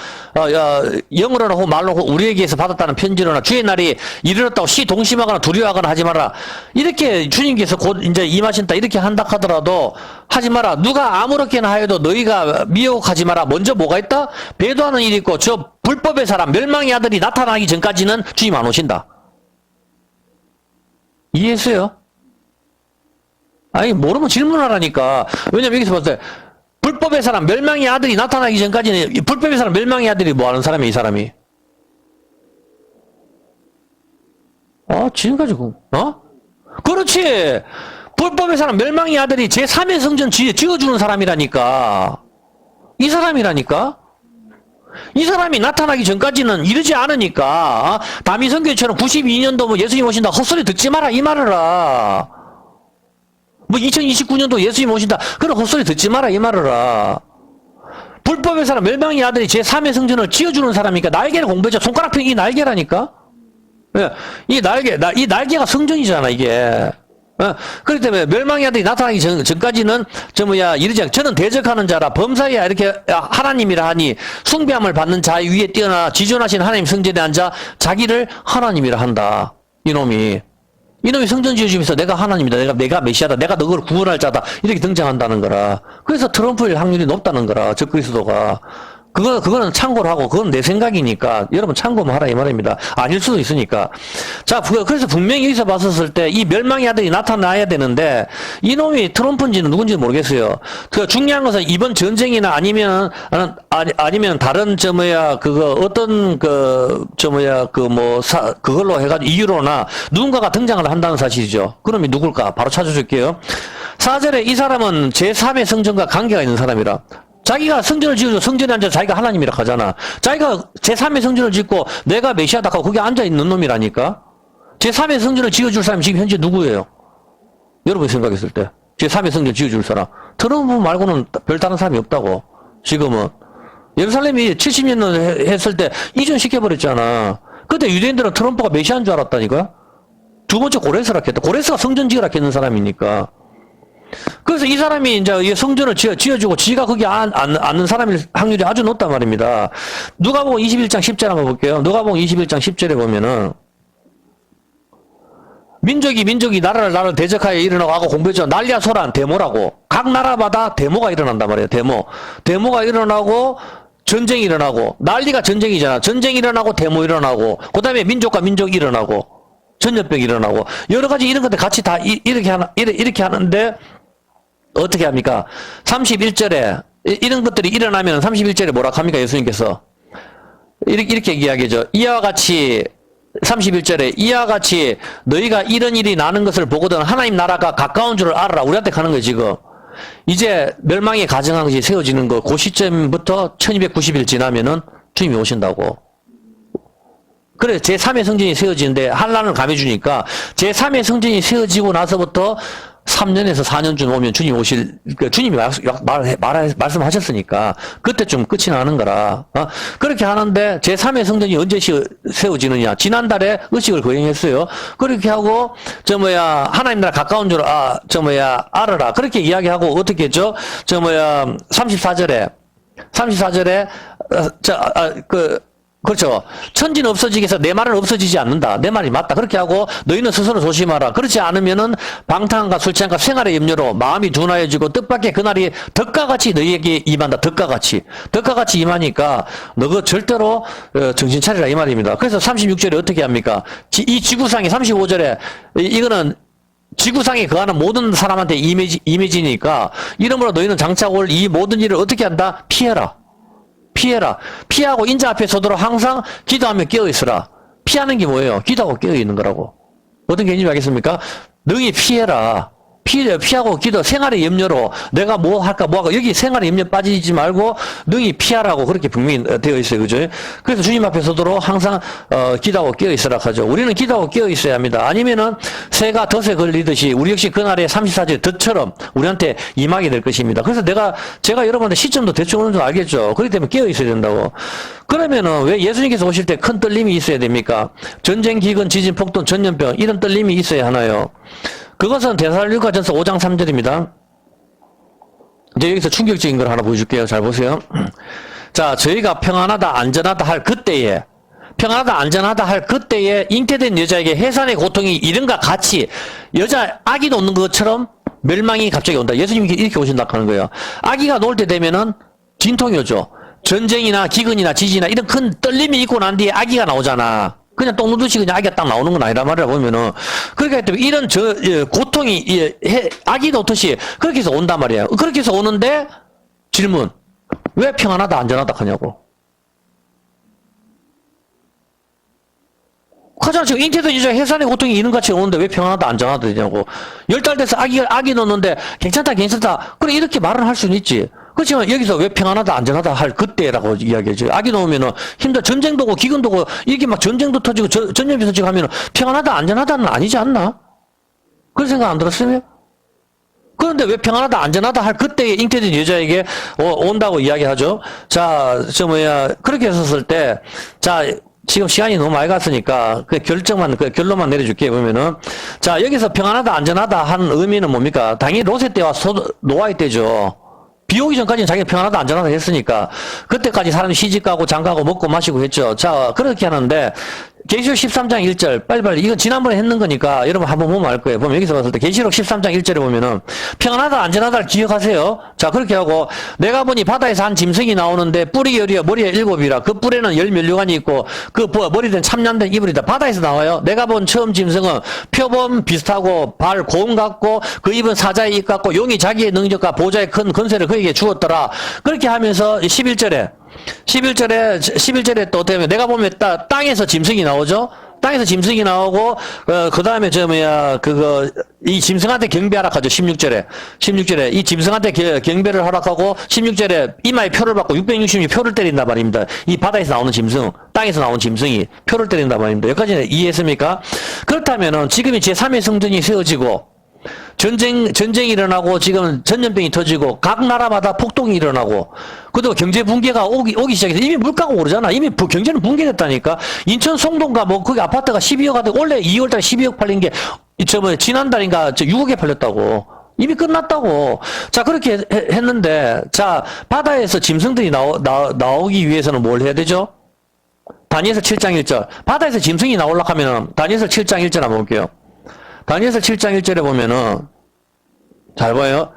영으로나 말로 우리에게서 받았다는 편지로나 주의 날이 이르렀다고 시동심하거나 두려워하거나 하지 마라. 이렇게 주님께서 곧 이제 임하신다, 이렇게 한다 하더라도 하지 마라. 누가 아무렇게나 하여도 너희가 미혹하지 마라. 먼저 뭐가 있다? 배도하는 일이 있고, 저 불법의 사람, 멸망의 아들이 나타나기 전까지는 주님 안 오신다. 이해했어요? 아니, 모르면 질문하라니까. 왜냐면 여기서 봤을 때, 불법의 사람, 멸망의 아들이 나타나기 전까지는, 불법의 사람, 멸망의 아들이 뭐 하는 사람이야, 이 사람이? 지금까지, 그렇지! 불법의 사람, 멸망의 아들이 제3의 성전 지어주는 사람이라니까. 이 사람이라니까? 이 사람이 나타나기 전까지는 이르지 않으니까, 다미 선교처럼 92년도 뭐 예수님 오신다, 헛소리 듣지 마라, 이 말을라. 뭐 2029년도 예수님 오신다. 그런 헛소리 듣지 마라 이 말을라. 불법의 사람 멸망의 아들이 제3의 성전을 지어주는 사람이니까 날개를 공부했죠. 손가락 펴기 이 날개라니까. 예, 이 날개가 성전이잖아 이게. 그렇기 때문에 멸망의 아들이 나타나기 전까지는 이러지 않고 저는 대적하는 자라 범사야 이렇게 하나님이라 하니 숭배함을 받는 자 위에 뛰어나 지존하신 하나님 성전에 앉아 자기를 하나님이라 한다. 이놈이 성전 지어주면서 내가 하나님이다. 내가 메시아다. 내가 너를 구원할 자다. 이렇게 등장한다는 거라. 그래서 트럼프일 확률이 높다는 거라. 적그리스도가. 그거는 참고를 하고, 그건 내 생각이니까, 여러분 참고만 하라, 이 말입니다. 아닐 수도 있으니까. 자, 그래서 분명히 여기서 봤었을 때, 이 멸망의 아들이 나타나야 되는데, 이놈이 트럼프인지는 누군지는 모르겠어요. 그 중요한 것은 이번 전쟁이나 아니면 다른, 그걸로 해가지고 이유로나 누군가가 등장을 한다는 사실이죠. 그러면 누굴까? 바로 찾아줄게요. 4절에 이 사람은 제3의 성전과 관계가 있는 사람이라. 자기가 성전을 지어서 성전에 앉아서 자기가 하나님이라 하잖아. 자기가 제3의 성전을 짓고 내가 메시아다 하고 거기 앉아있는 놈이라니까. 제3의 성전을 지어줄 사람이 지금 현재 누구예요? 여러분이 생각했을 때 제3의 성전 지어줄 사람 트럼프 말고는 별다른 사람이 없다고. 지금은 예루살렘이 70년 했을 때 이전시켜버렸잖아. 그때 유대인들은 트럼프가 메시아인 줄 알았다니까. 두 번째 고레스라 했다. 고레스가 성전 지으라 했는 사람이니까. 그래서 이 사람이 이제 성전을 지어주고 지가 거기 앉는 사람일 확률이 아주 높단 말입니다. 누가복음 21장 10절 한번 볼게요. 누가복음 21장 10절에 보면은 민족이 나라를 대적하여 일어나고 하고 공부했죠. 난리야 소란 데모라고. 각 나라마다 데모가 일어난단 말이에요. 데모가 일어나고 전쟁이 일어나고 난리가 전쟁이잖아. 전쟁이 일어나고 데모 일어나고 그다음에 민족과 민족이 일어나고 전염병이 일어나고 여러 가지 이런 것들 같이 다 이렇게 하는데 어떻게 합니까? 31절에 이런 것들이 일어나면 31절에 뭐라 합니까? 예수님께서 이렇게 이야기하죠. 이와 같이 31절에 이와 같이 너희가 이런 일이 나는 것을 보거든 하나님 나라가 가까운 줄을 알아라. 우리한테 가는 거예요 지금. 이제 멸망이 가정한 것이 세워지는 거 그 시점부터 1290일 지나면은 주님이 오신다고. 그래 제3의 성전이 세워지는데 한란을 감해주니까 제3의 성전이 세워지고 나서부터 3년에서 4년쯤 오면 주님 주님이 말씀하셨으니까 그때쯤 끝이 나는 거라. 그렇게 하는데 제3의 성전이 언제 세워지느냐? 지난달에 의식을 거행했어요. 그렇게 하고 하나님 나라 가까운 줄 알아라. 그렇게 이야기하고 어떻게 했죠? 34절에 그렇죠. 천지는 없어지게 해서 내 말은 없어지지 않는다. 내 말이 맞다. 그렇게 하고 너희는 스스로 조심하라. 그렇지 않으면은 방탕과 술 취함과 생활의 염려로 마음이 둔하여지고 뜻밖의 그날이 덕과 같이 너희에게 임한다. 덕과 같이. 덕과 같이 임하니까 너그 절대로 정신 차리라 이 말입니다. 그래서 36절에 어떻게 합니까? 이 지구상이 35절에 이거는 지구상에 거하는 모든 사람한테 임해지니까 이러므로 너희는 장차 올 이 모든 일을 어떻게 한다? 피해라. 피해라. 피하고 인자 앞에 서도록 항상 기도하며 깨어있으라. 피하는 게 뭐예요? 기도하고 깨어있는 거라고. 어떤 개념이 알겠습니까? 능히 피해라. 피하고 기도, 생활의 염려로 내가 뭐 할까 뭐 할까 여기 생활의 염려 빠지지 말고 능히 피하라고 그렇게 분명히 되어 있어요. 그죠? 그래서 주님 앞에 서도록 항상 기도하고 깨어 있으라 하죠. 우리는 기도하고 깨어 있어야 합니다. 아니면은 새가 덫에 걸리듯이 우리 역시 그날의 34절 덫처럼 우리한테 임하게 될 것입니다. 그래서 제가 여러분한테 시점도 대충 어느 정도 알겠죠. 그렇기 때문에 깨어 있어야 된다고. 그러면은 왜 예수님께서 오실 때 큰 떨림이 있어야 됩니까? 전쟁, 기근, 지진, 폭동, 전염병 이런 떨림이 있어야 하나요? 그것은 데살로니가전서 5장 3절입니다. 이제 여기서 충격적인 걸 하나 보여줄게요. 잘 보세요. 자, 저희가 평안하다, 안전하다 할 그때에, 평안하다, 안전하다 할 그때에 잉태된 여자에게 해산의 고통이 이른과 같이 아기 놓는 것처럼 멸망이 갑자기 온다. 예수님이 이렇게 오신다 하는 거예요. 아기가 놓을 때 되면은 진통이 오죠. 전쟁이나 기근이나 지진이나 이런 큰 떨림이 있고 난 뒤에 아기가 나오잖아. 그냥 똥 누듯이 그냥 아기가 딱 나오는 건 아니란 말이라 보면은. 그러니까 이런 고통이, 아기 놓듯이 그렇게 해서 온단 말이에요. 그렇게 해서 오는데, 질문. 왜 평안하다, 안전하다 하냐고. 하잖아. 지금 잉태된 여자 해산의 고통이 있는같이 오는데 왜 평안하다, 안전하다 되냐고. 10달 돼서 아기 놓는데 괜찮다, 괜찮다. 그래, 이렇게 말은 할 수는 있지. 그렇지만 여기서 왜 평안하다 안전하다 할 그때라고 이야기하죠. 아기 놓으면은 전쟁도 오고 기근도 오고 이렇게 막 전쟁도 터지고 전염이 터지고 하면은 평안하다 안전하다는 아니지 않나? 그런 생각 안 들었으면? 그런데 왜 평안하다 안전하다 할 그때에 잉태된 여자에게 온다고 이야기하죠. 자, 그렇게 했었을 때, 자, 지금 시간이 너무 많이 갔으니까 그 결론만 내려줄게요. 보면은 자, 여기서 평안하다 안전하다 하는 의미는 뭡니까? 당연히 로세 때와 노아의 때죠. 비 오기 전까지는 자기가 평안하다 안전하다 했으니까 그때까지 사람이 시집가고 장가고 먹고 마시고 했죠. 자, 그렇게 하는데 계시록 13장 1절 빨리빨리 이건 지난번에 했는 거니까 여러분 한번 보면 알 거예요. 보면 여기서 봤을 때 계시록 13장 1절에 보면은 평안하다 안전하다를 기억하세요. 자, 그렇게 하고 내가 보니 바다에서 한 짐승이 나오는데 뿔이 열이여 머리에 7이라 그 뿔에는 10면류관이 있고 그 머리는 참년된 이불이다. 바다에서 나와요. 내가 본 처음 짐승은 표범 비슷하고 발 곰 같고 그 입은 사자의 입 같고 용이 자기의 능력과 보좌의 큰 건세를 그에게 주었더라. 그렇게 하면서 11절에 또 때문에 내가 보면 땅에서 짐승이 나오죠? 땅에서 짐승이 나오고, 그 다음에 이 짐승한테 경배하라 하죠. 16절에. 이 짐승한테 경배를 하락하고, 16절에 이마에 표를 받고 666 표를 때린다 말입니다. 이 바다에서 나오는 짐승, 땅에서 나온 짐승이 표를 때린다 말입니다. 여기까지 이해했습니까? 그렇다면은 지금이 제3의 성전이 세워지고, 전쟁이 일어나고 지금 전염병이 터지고 각 나라마다 폭동이 일어나고 그리고 경제 붕괴가 오기 시작해서 이미 물가가 오르잖아. 이미 경제는 붕괴됐다니까. 인천 송동가 거기 아파트가 12억 하던 원래 2월달에 12억 팔린 게 지난달인가 6억에 팔렸다고. 이미 끝났다고. 자, 그렇게 했는데 자, 바다에서 짐승들이 나오기 위해서는 뭘 해야 되죠? 다니엘서 7장 1절. 바다에서 짐승이 나오려고 하면은 다니엘서 7장 1절 한번 볼게요. 다니엘서 7장 1절에 보면은 잘 봐요.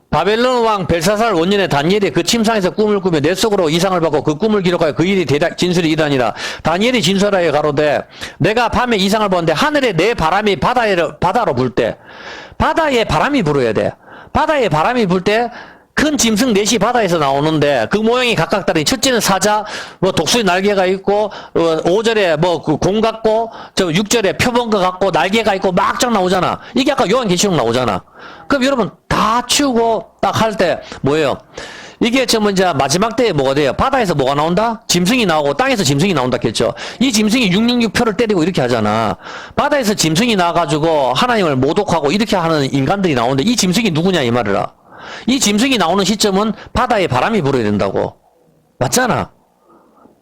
바벨론 왕 벨사살 원년에 다니엘이 그 침상에서 꿈을 꾸며 내 속으로 이상을 받고 그 꿈을 기록하여 그 일이 대략 진술이 이러하니라. 다니엘이 진술하여 가로되 내가 밤에 이상을 보는데 하늘에 내 바람이 바다로 불 때 바다에 바람이 불어야 돼. 바다에 바람이 불 때 큰 짐승 넷이 바다에서 나오는데 그 모양이 각각 다르니 첫째는 사자, 독수리 날개가 있고 5절에 공 같고 6절에 표범과 같고 날개가 있고 막쫙 나오잖아. 이게 아까 요한계시록 나오잖아. 그럼 여러분 다 치우고 딱 할 때 뭐예요? 이게 이제 마지막 때에 뭐가 돼요? 바다에서 뭐가 나온다? 짐승이 나오고 땅에서 짐승이 나온다 했죠. 이 짐승이 666 표를 때리고 이렇게 하잖아. 바다에서 짐승이 나와가지고 하나님을 모독하고 이렇게 하는 인간들이 나오는데 이 짐승이 누구냐 이 말이라. 이 짐승이 나오는 시점은 바다에 바람이 불어야 된다고. 맞잖아.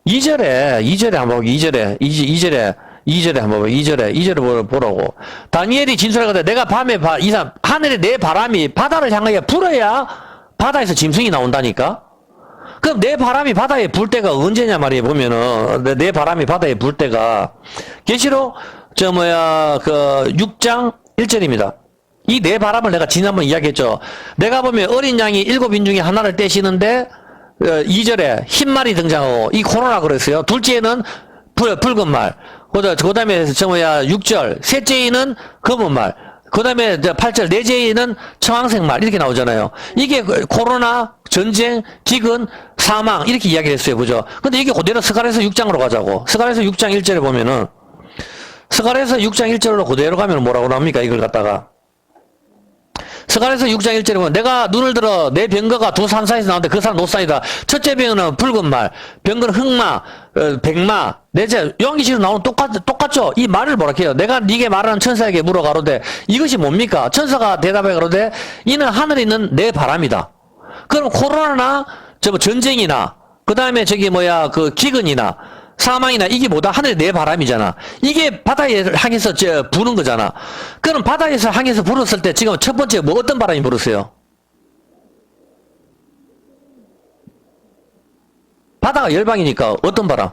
2절에 한번 보고 2절에 한번 보고 2절에 보라고. 다니엘이 진술하거든. 내가 밤에 하늘에 내 바람이 바다를 향하여 불어야 바다에서 짐승이 나온다니까. 그럼 내 바람이 바다에 불 때가 언제냐 말이에요. 보면은 내 바람이 바다에 불 때가 계시록 6장 1절입니다. 이 내 바람을 내가 지난번 이야기했죠. 내가 보면 어린 양이 7인 중에 하나를 떼시는데 2절에 흰 말이 등장하고 이 코로나 그랬어요. 둘째는 붉은 말. 그 다음에 6절 셋째는 검은 말. 그 다음에 8절 넷째는 청황색 말 이렇게 나오잖아요. 이게 코로나, 전쟁, 기근, 사망 이렇게 이야기를 했어요. 그죠? 근데 이게 그대로 스가랴서 6장으로 가자고. 스가랴서 6장 1절에 보면은 스가랴서 6장 1절로 그대로 가면 뭐라고 나옵니까? 이걸 갖다가 스가랴서 6장 1절에 보면 내가 눈을 들어 내 병거가 두 산 사이에서 나오는데 그 산은 노산이다. 첫째 병거는 붉은 말, 병거는 흑마, 백마, 넷째 요한계시록 나오는 똑같죠? 이 말을 뭐라 해요? 내가 네게 말하는 천사에게 물어 가로되 이것이 뭡니까? 천사가 대답해 가로되 이는 하늘에 있는 내 바람이다. 그럼 코로나나 전쟁이나 그 다음에 그 기근이나 사망이나 이게 뭐다? 하늘의 내 바람이잖아. 이게 바다에 향해서 부는 거잖아. 그럼 바다에서 향해서 불었을 때 지금 첫 번째 뭐 어떤 바람이 불었어요? 바다가 열방이니까 어떤 바람?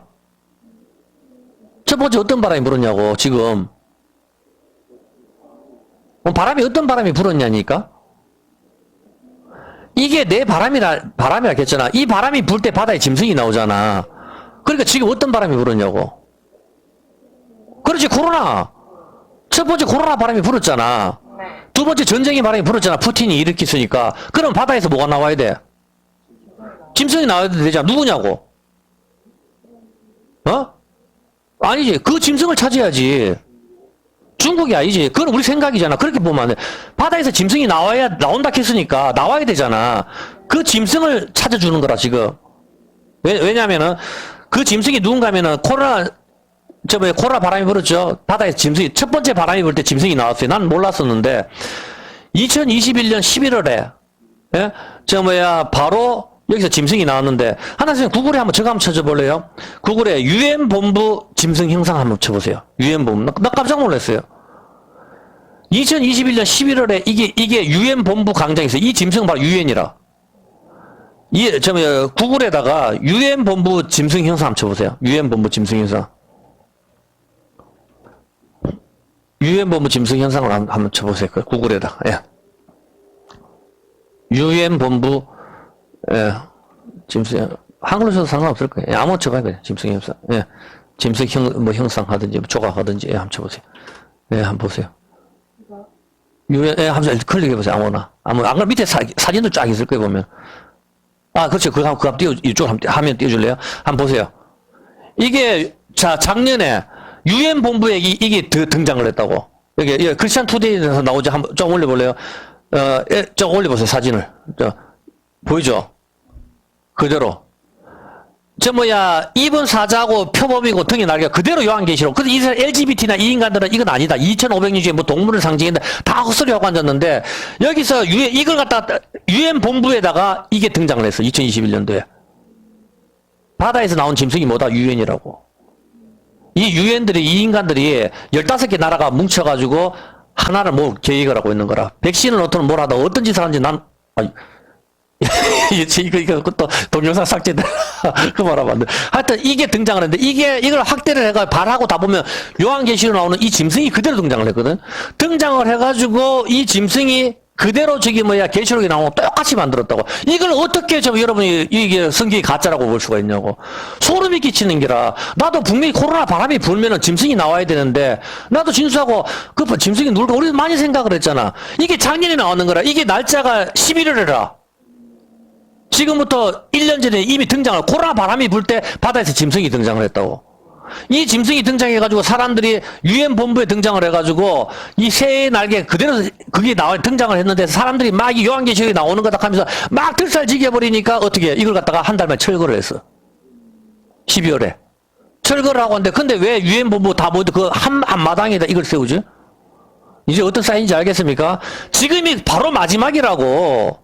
첫 번째 어떤 바람이 불었냐고 지금. 바람이 어떤 바람이 불었냐니까? 이게 내 바람이라 했잖아. 이 바람이 불 때 바다에 짐승이 나오잖아. 그러니까 지금 어떤 바람이 불었냐고. 그렇지, 코로나. 첫 번째 코로나 바람이 불었잖아. 두 번째 전쟁의 바람이 불었잖아. 푸틴이 일으켰으니까. 그럼 바다에서 뭐가 나와야 돼? 짐승이 나와야 되잖아. 누구냐고. 아니지. 그 짐승을 찾아야지. 중국이 아니지. 그건 우리 생각이잖아. 그렇게 보면 안 돼. 바다에서 짐승이 나온다 했으니까 나와야 되잖아. 그 짐승을 찾아주는 거라, 지금. 왜냐면은, 그 짐승이 누군가면은 코로나 바람이 불었죠. 바다에서 짐승이, 첫 번째 바람이 불 때 짐승이 나왔어요. 난 몰랐었는데, 2021년 11월에, 예? 바로 여기서 짐승이 나왔는데, 하나씩 구글에 한번 저거 한번 쳐줘볼래요? 구글에 UN 본부 짐승 형상 한번 쳐보세요. UN 본부. 나 깜짝 놀랐어요. 2021년 11월에 이게 UN 본부 광장에서 이 짐승은 바로 UN이라. 구글에다가 UN 본부 짐승 형상 한번 쳐보세요. UN 본부 짐승 형상. UN 본부 짐승 형상을 한번 쳐보세요. 구글에다. 예. UN 본부, 예. 짐승, 한글로 쳐도 상관없을 거예요. 예, 아무나 쳐봐요. 그냥. 짐승 형상. 예. 짐승 형상 하든지, 조각하든지, 예, 한번 쳐보세요. 예, 한번 보세요. UN, 예, 한번 클릭해보세요. 아무나. 안 그러면 밑에 사진도 쫙 있을 거예요, 보면. 그렇죠. 그 한번 이쪽 화면 띄워줄래요? 한번 보세요. 이게, 작년에, UN 본부에 이게 등장을 했다고. 여기, 크리스찬 투데이에서 나오지. 한번 좀 올려볼래요? 좀 올려보세요, 사진을. 보이죠? 그대로. 입은 사자고 표범이고 등이 날개가 그대로 요한계시록. 근데 이스라엘 LGBT나 이 인간들은 이건 아니다. 2500년 중에 뭐 동물을 상징했는데 다 헛소리하고 앉았는데 여기서 이걸 갖다가 UN 본부에다가 이게 등장을 했어. 2021년도에. 바다에서 나온 짐승이 뭐다? UN이라고. 이 UN들이, 이 인간들이 15개 나라가 뭉쳐가지고 하나를 뭐 계획을 하고 있는 거라. 백신을 어떤 뭘 하다 어떤 짓을 하는지 이거 또 동영상 삭제돼. 그 말하면 하여튼 이게 등장을 했는데 이걸 확대를 해가 발하고 다 보면 요한계시로 나오는 이 짐승이 그대로 등장을 했거든. 등장을 해가지고 이 짐승이 그대로 계시록에 나오는 거 똑같이 만들었다고. 이걸 어떻게 여러분이 이게 성경이 가짜라고 볼 수가 있냐고. 소름이 끼치는 게라. 나도 분명히 코로나 바람이 불면은 짐승이 나와야 되는데 나도 진수하고 그 짐승이 놀고 우리 많이 생각을 했잖아. 이게 작년에 나오는 거라. 이게 날짜가 11월이라. 지금부터 1년 전에 이미 등장을, 코로나 바람이 불 때 바다에서 짐승이 등장을 했다고. 이 짐승이 등장해가지고 사람들이 UN 본부에 등장을 해가지고 이 새의 날개 그대로 그게 등장을 했는데 사람들이 막 이 요한계시록에 나오는 거다 하면서 막 들살지겨버리니까 어떻게 해? 이걸 갖다가 한 달 만에 철거를 했어. 12월에. 철거를 하고 있는데 근데 왜 UN 본부 다 모두 그 한마당에다 이걸 세우지? 이제 어떤 사인인지 알겠습니까? 지금이 바로 마지막이라고.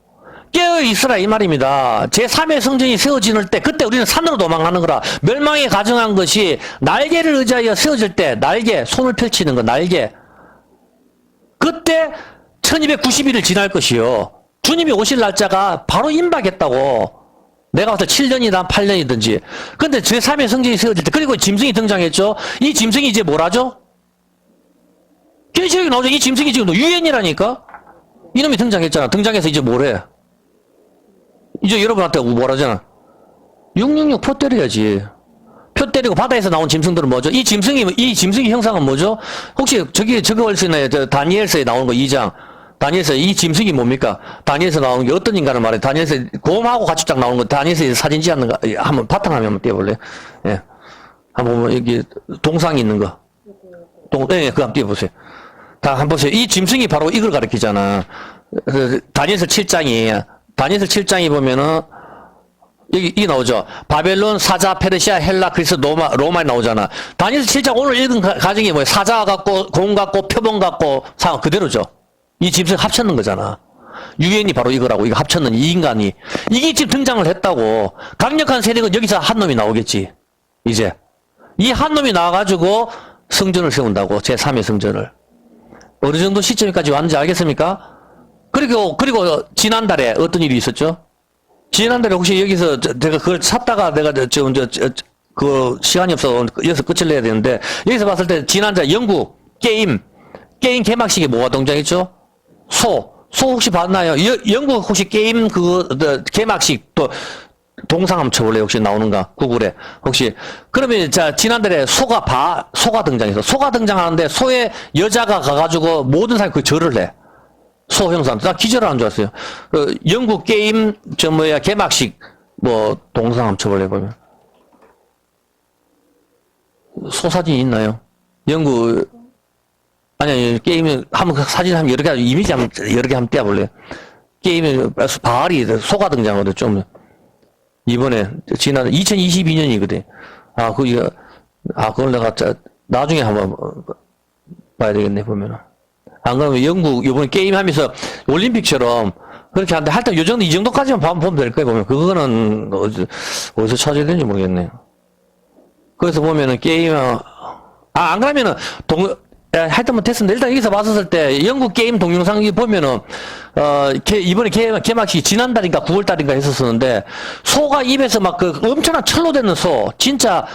깨어있으라 이 말입니다. 제3의 성전이 세워지는 때 그때 우리는 산으로 도망가는 거라. 멸망에 가정한 것이 날개를 의지하여 세워질 때 날개, 손을 펼치는 거 날개. 그때 1290일을 지날 것이요. 주님이 오실 날짜가 바로 임박했다고. 내가 봤을 때 7년이나 8년이든지. 근데 제3의 성전이 세워질 때, 그리고 짐승이 등장했죠? 이 짐승이 이제 뭘 하죠? 계시록에 나오죠? 이 짐승이 지금 유엔이라니까? 이놈이 등장했잖아. 등장해서 이제 뭘 해? 이제 여러분한테 뭘 하잖아. 666 표 때려야지. 표 때리고 바다에서 나온 짐승들은 뭐죠? 이 짐승의 형상은 뭐죠? 혹시 저거 할수있나요? 다니엘서에 나오는 거 2장. 다니엘서 이 짐승이 뭡니까? 다니엘서 나오는 게 어떤 인간을 말해? 다니엘서 곰하고 같이 딱 나오는 거 다니엘서 사진 찍었는 거 한번 바탕화면 한번 띄워볼래요? 예. 한번 보면 여기 동상이 있는 거. 예, 그거 한번 띄워보세요. 다 한번 보세요. 이 짐승이 바로 이걸 가리키잖아. 다니엘서 7장이 보면은 여기 이게 나오죠. 바벨론, 사자, 페르시아, 헬라, 그리스, 로마에 나오잖아. 다니엘서 7장 오늘 읽은 가정이 뭐예요? 사자 같고 곰 같고 표범 같고 상황 그대로죠. 이 짐승 합쳤는 거잖아. 유엔이 바로 이거라고. 이거 합쳤는 이 인간이. 이게 지금 등장을 했다고. 강력한 세력은 여기서 한 놈이 나오겠지. 이제. 이 한 놈이 나와가지고 성전을 세운다고. 제3의 성전을. 어느 정도 시점까지 왔는지 알겠습니까? 그리고 지난달에 어떤 일이 있었죠? 지난달에 혹시 여기서 제가 그걸 찾다가 내가 그 시간이 없어. 여기서 끝을 내야 되는데, 여기서 봤을 때 지난달 영국 게임 개막식에 뭐가 등장했죠? 소 혹시 봤나요? 영국 혹시 게임 개막식 또 동상 한번 쳐볼래요? 혹시 나오는가? 구글에 혹시. 그러면 자 지난달에 소가 등장해서 소가 등장하는데 소의 여자가 가가지고 모든 사람이 그 절을 해. 소 형상. 나 기절을 한 줄 알았어요. 영국 게임 개막식 뭐 동상 한번 쳐볼래요? 보면 소 사진이 있나요? 영국 아니, 게임은, 사진 한번 여러 개, 이미지 여러 개 한번 띄워볼래요? 게임에, 바알이, 소가 등장하거든, 좀. 이번에, 지난, 2022년이거든. 그걸 내가, 나중에 한번 봐야 되겠네, 보면은. 안 그러면 영국, 이번에 게임 하면서, 올림픽처럼, 그렇게 하는데, 하여튼, 이 정도까지만 보면 될 거예요, 보면. 그거는, 어디서 찾아야 되는지 모르겠네요. 그래서 보면은, 안 그러면은, 하여튼 뭐 됐습니다. 일단 여기서 봤었을 때 영국 게임 동영상이 보면은 이번에 개막식이 지난달인가 9월달인가 했었었는데 소가 입에서 막 그 엄청난 철로 되는 소 진짜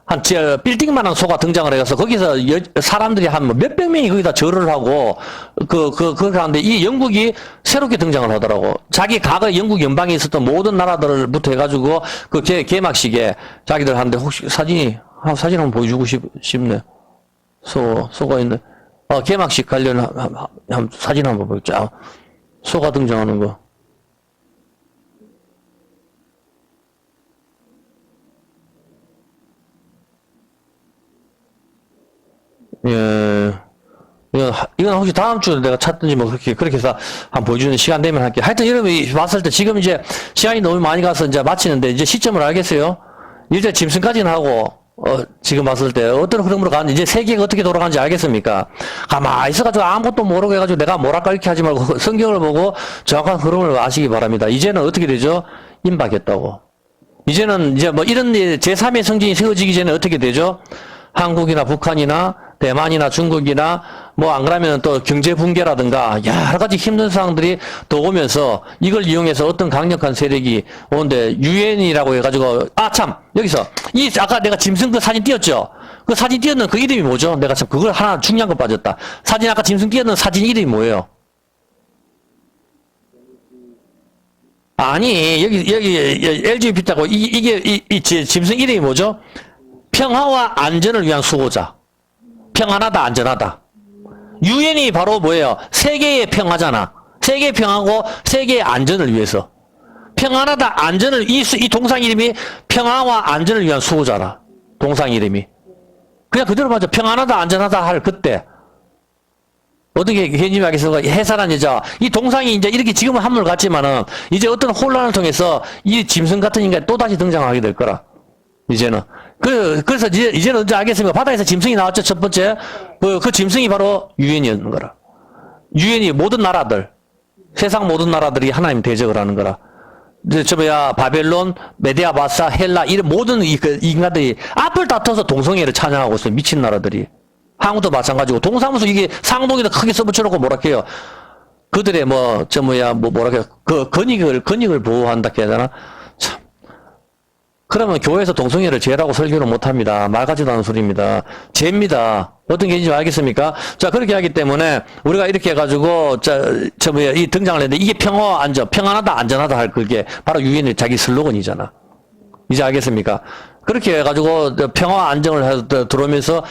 한 빌딩만한 소가 등장을 해서 거기서 사람들이 한 몇백 명이 거기다 절을 하고 그렇게 하는데 이 영국이 새롭게 등장을 하더라고. 자기 과거 영국 연방에 있었던 모든 나라들부터 해가지고 그 개막식에 자기들 하는데 혹시 사진 한번 보여주고 싶네. 소가 있네. 개막식 관련 사진 한번 보자. 소가 등장하는 거. 예. 이건 혹시 다음 주에 내가 찾든지 뭐 그렇게 해서 한번 보여주는 시간 되면 할게. 하여튼 여러분이 봤을 때 지금 이제 시간이 너무 많이 가서 이제 마치는데 이제 시점을 알겠어요? 이제 짐승까지는 하고, 지금 봤을 때 어떤 흐름으로 가는지 이제 세계가 어떻게 돌아가는지 알겠습니까? 가만히 있어가지고 아무것도 모르고 해가지고 내가 뭐랄까 이렇게 하지 말고 성경을 보고 정확한 흐름을 아시기 바랍니다. 이제는 어떻게 되죠? 임박했다고. 이제는 이제 뭐 이런 제3의 성전이 세워지기 전에 어떻게 되죠? 한국이나 북한이나 대만이나 중국이나 뭐 안 그러면 또 경제 붕괴라든가 여러 가지 힘든 상황들이 또 오면서 이걸 이용해서 어떤 강력한 세력이 오는데 유엔이라고 해가지고 여기서 아까 내가 짐승 그 사진 띄웠죠? 그 사진 띄었는 그 이름이 뭐죠? 내가 참 그걸 하나 중요한 거 빠졌다. 사진 아까 짐승 띄었는 사진 이름이 뭐예요? 아니 여기 LGBT하고 이게 짐승 이름이 뭐죠? 평화와 안전을 위한 수호자. 평안하다, 안전하다. 유엔이 바로 뭐예요? 세계의 평화잖아. 세계의 평화고 세계의 안전을 위해서. 평안하다, 안전을, 이 동상 이름이 평화와 안전을 위한 수호자라. 동상 이름이. 그냥 그대로 맞아. 평안하다, 안전하다 할 그때. 어떻게 현지학에서 해산한 여자. 이 동상이 이제 이렇게 지금은 한물 같지만은 이제 어떤 혼란을 통해서 이 짐승 같은 인간이 또다시 등장하게 될 거라. 이제는. 그래서 이제는 언제 알겠습니까? 바다에서 짐승이 나왔죠, 첫 번째. 그 짐승이 바로 유엔이었는 거라. 유엔이 모든 나라들, 세상 모든 나라들이 하나님 대적을 하는 거라. 바벨론, 메데아바사, 헬라, 이런 모든 인간들이 앞을 다퉈서 동성애를 찬양하고 있어요. 미친 나라들이. 한국도 마찬가지고. 동사무소 이게 상동에다 크게 써붙여놓고 뭐랄게요. 그들의 그 권익을 보호한다 해야 되나? 참. 그러면 교회에서 동성애를 죄라고 설교를 못 합니다. 말 같지도 않은 소리입니다. 죄입니다. 어떤 개인지 알겠습니까? 자, 그렇게 하기 때문에 우리가 이렇게 해가지고, 이 등장을 했는데 이게 평안하다, 안전하다 할 그게 바로 유엔의 자기 슬로건이잖아. 이제 알겠습니까? 그렇게 해가지고 평화 안정을 들어오면서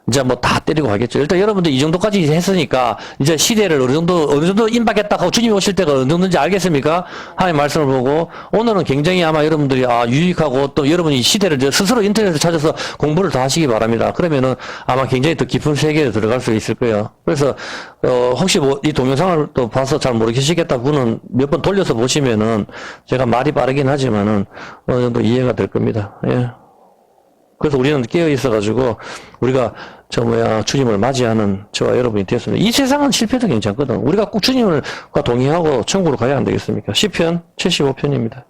이제 뭐 다 때리고 가겠죠. 일단 여러분들 이 정도까지 했으니까 이제 시대를 어느 정도 임박했다 하고 주님이 오실 때가 어느 정도인지 알겠습니까? 하나님 말씀을 보고 오늘은 굉장히 아마 여러분들이 유익하고 또 여러분이 시대를 스스로 인터넷을 찾아서 공부를 더 하시기 바랍니다. 그러면은 아마 굉장히 더 깊은 세계에 들어갈 수 있을 거예요. 그래서 혹시 뭐 이 동영상을 또 봐서 잘 모르시겠다 분은 몇 번 돌려서 보시면은 제가 말이 빠르긴 하지만은 어느 정도 이해가 될 겁니다. 예. 그래서 우리는 깨어 있어가지고 우리가 주님을 맞이하는 저와 여러분이 되었습니다. 이 세상은 실패도 괜찮거든. 우리가 꼭 주님과 동의하고 천국으로 가야 안 되겠습니까? 시편 75편입니다.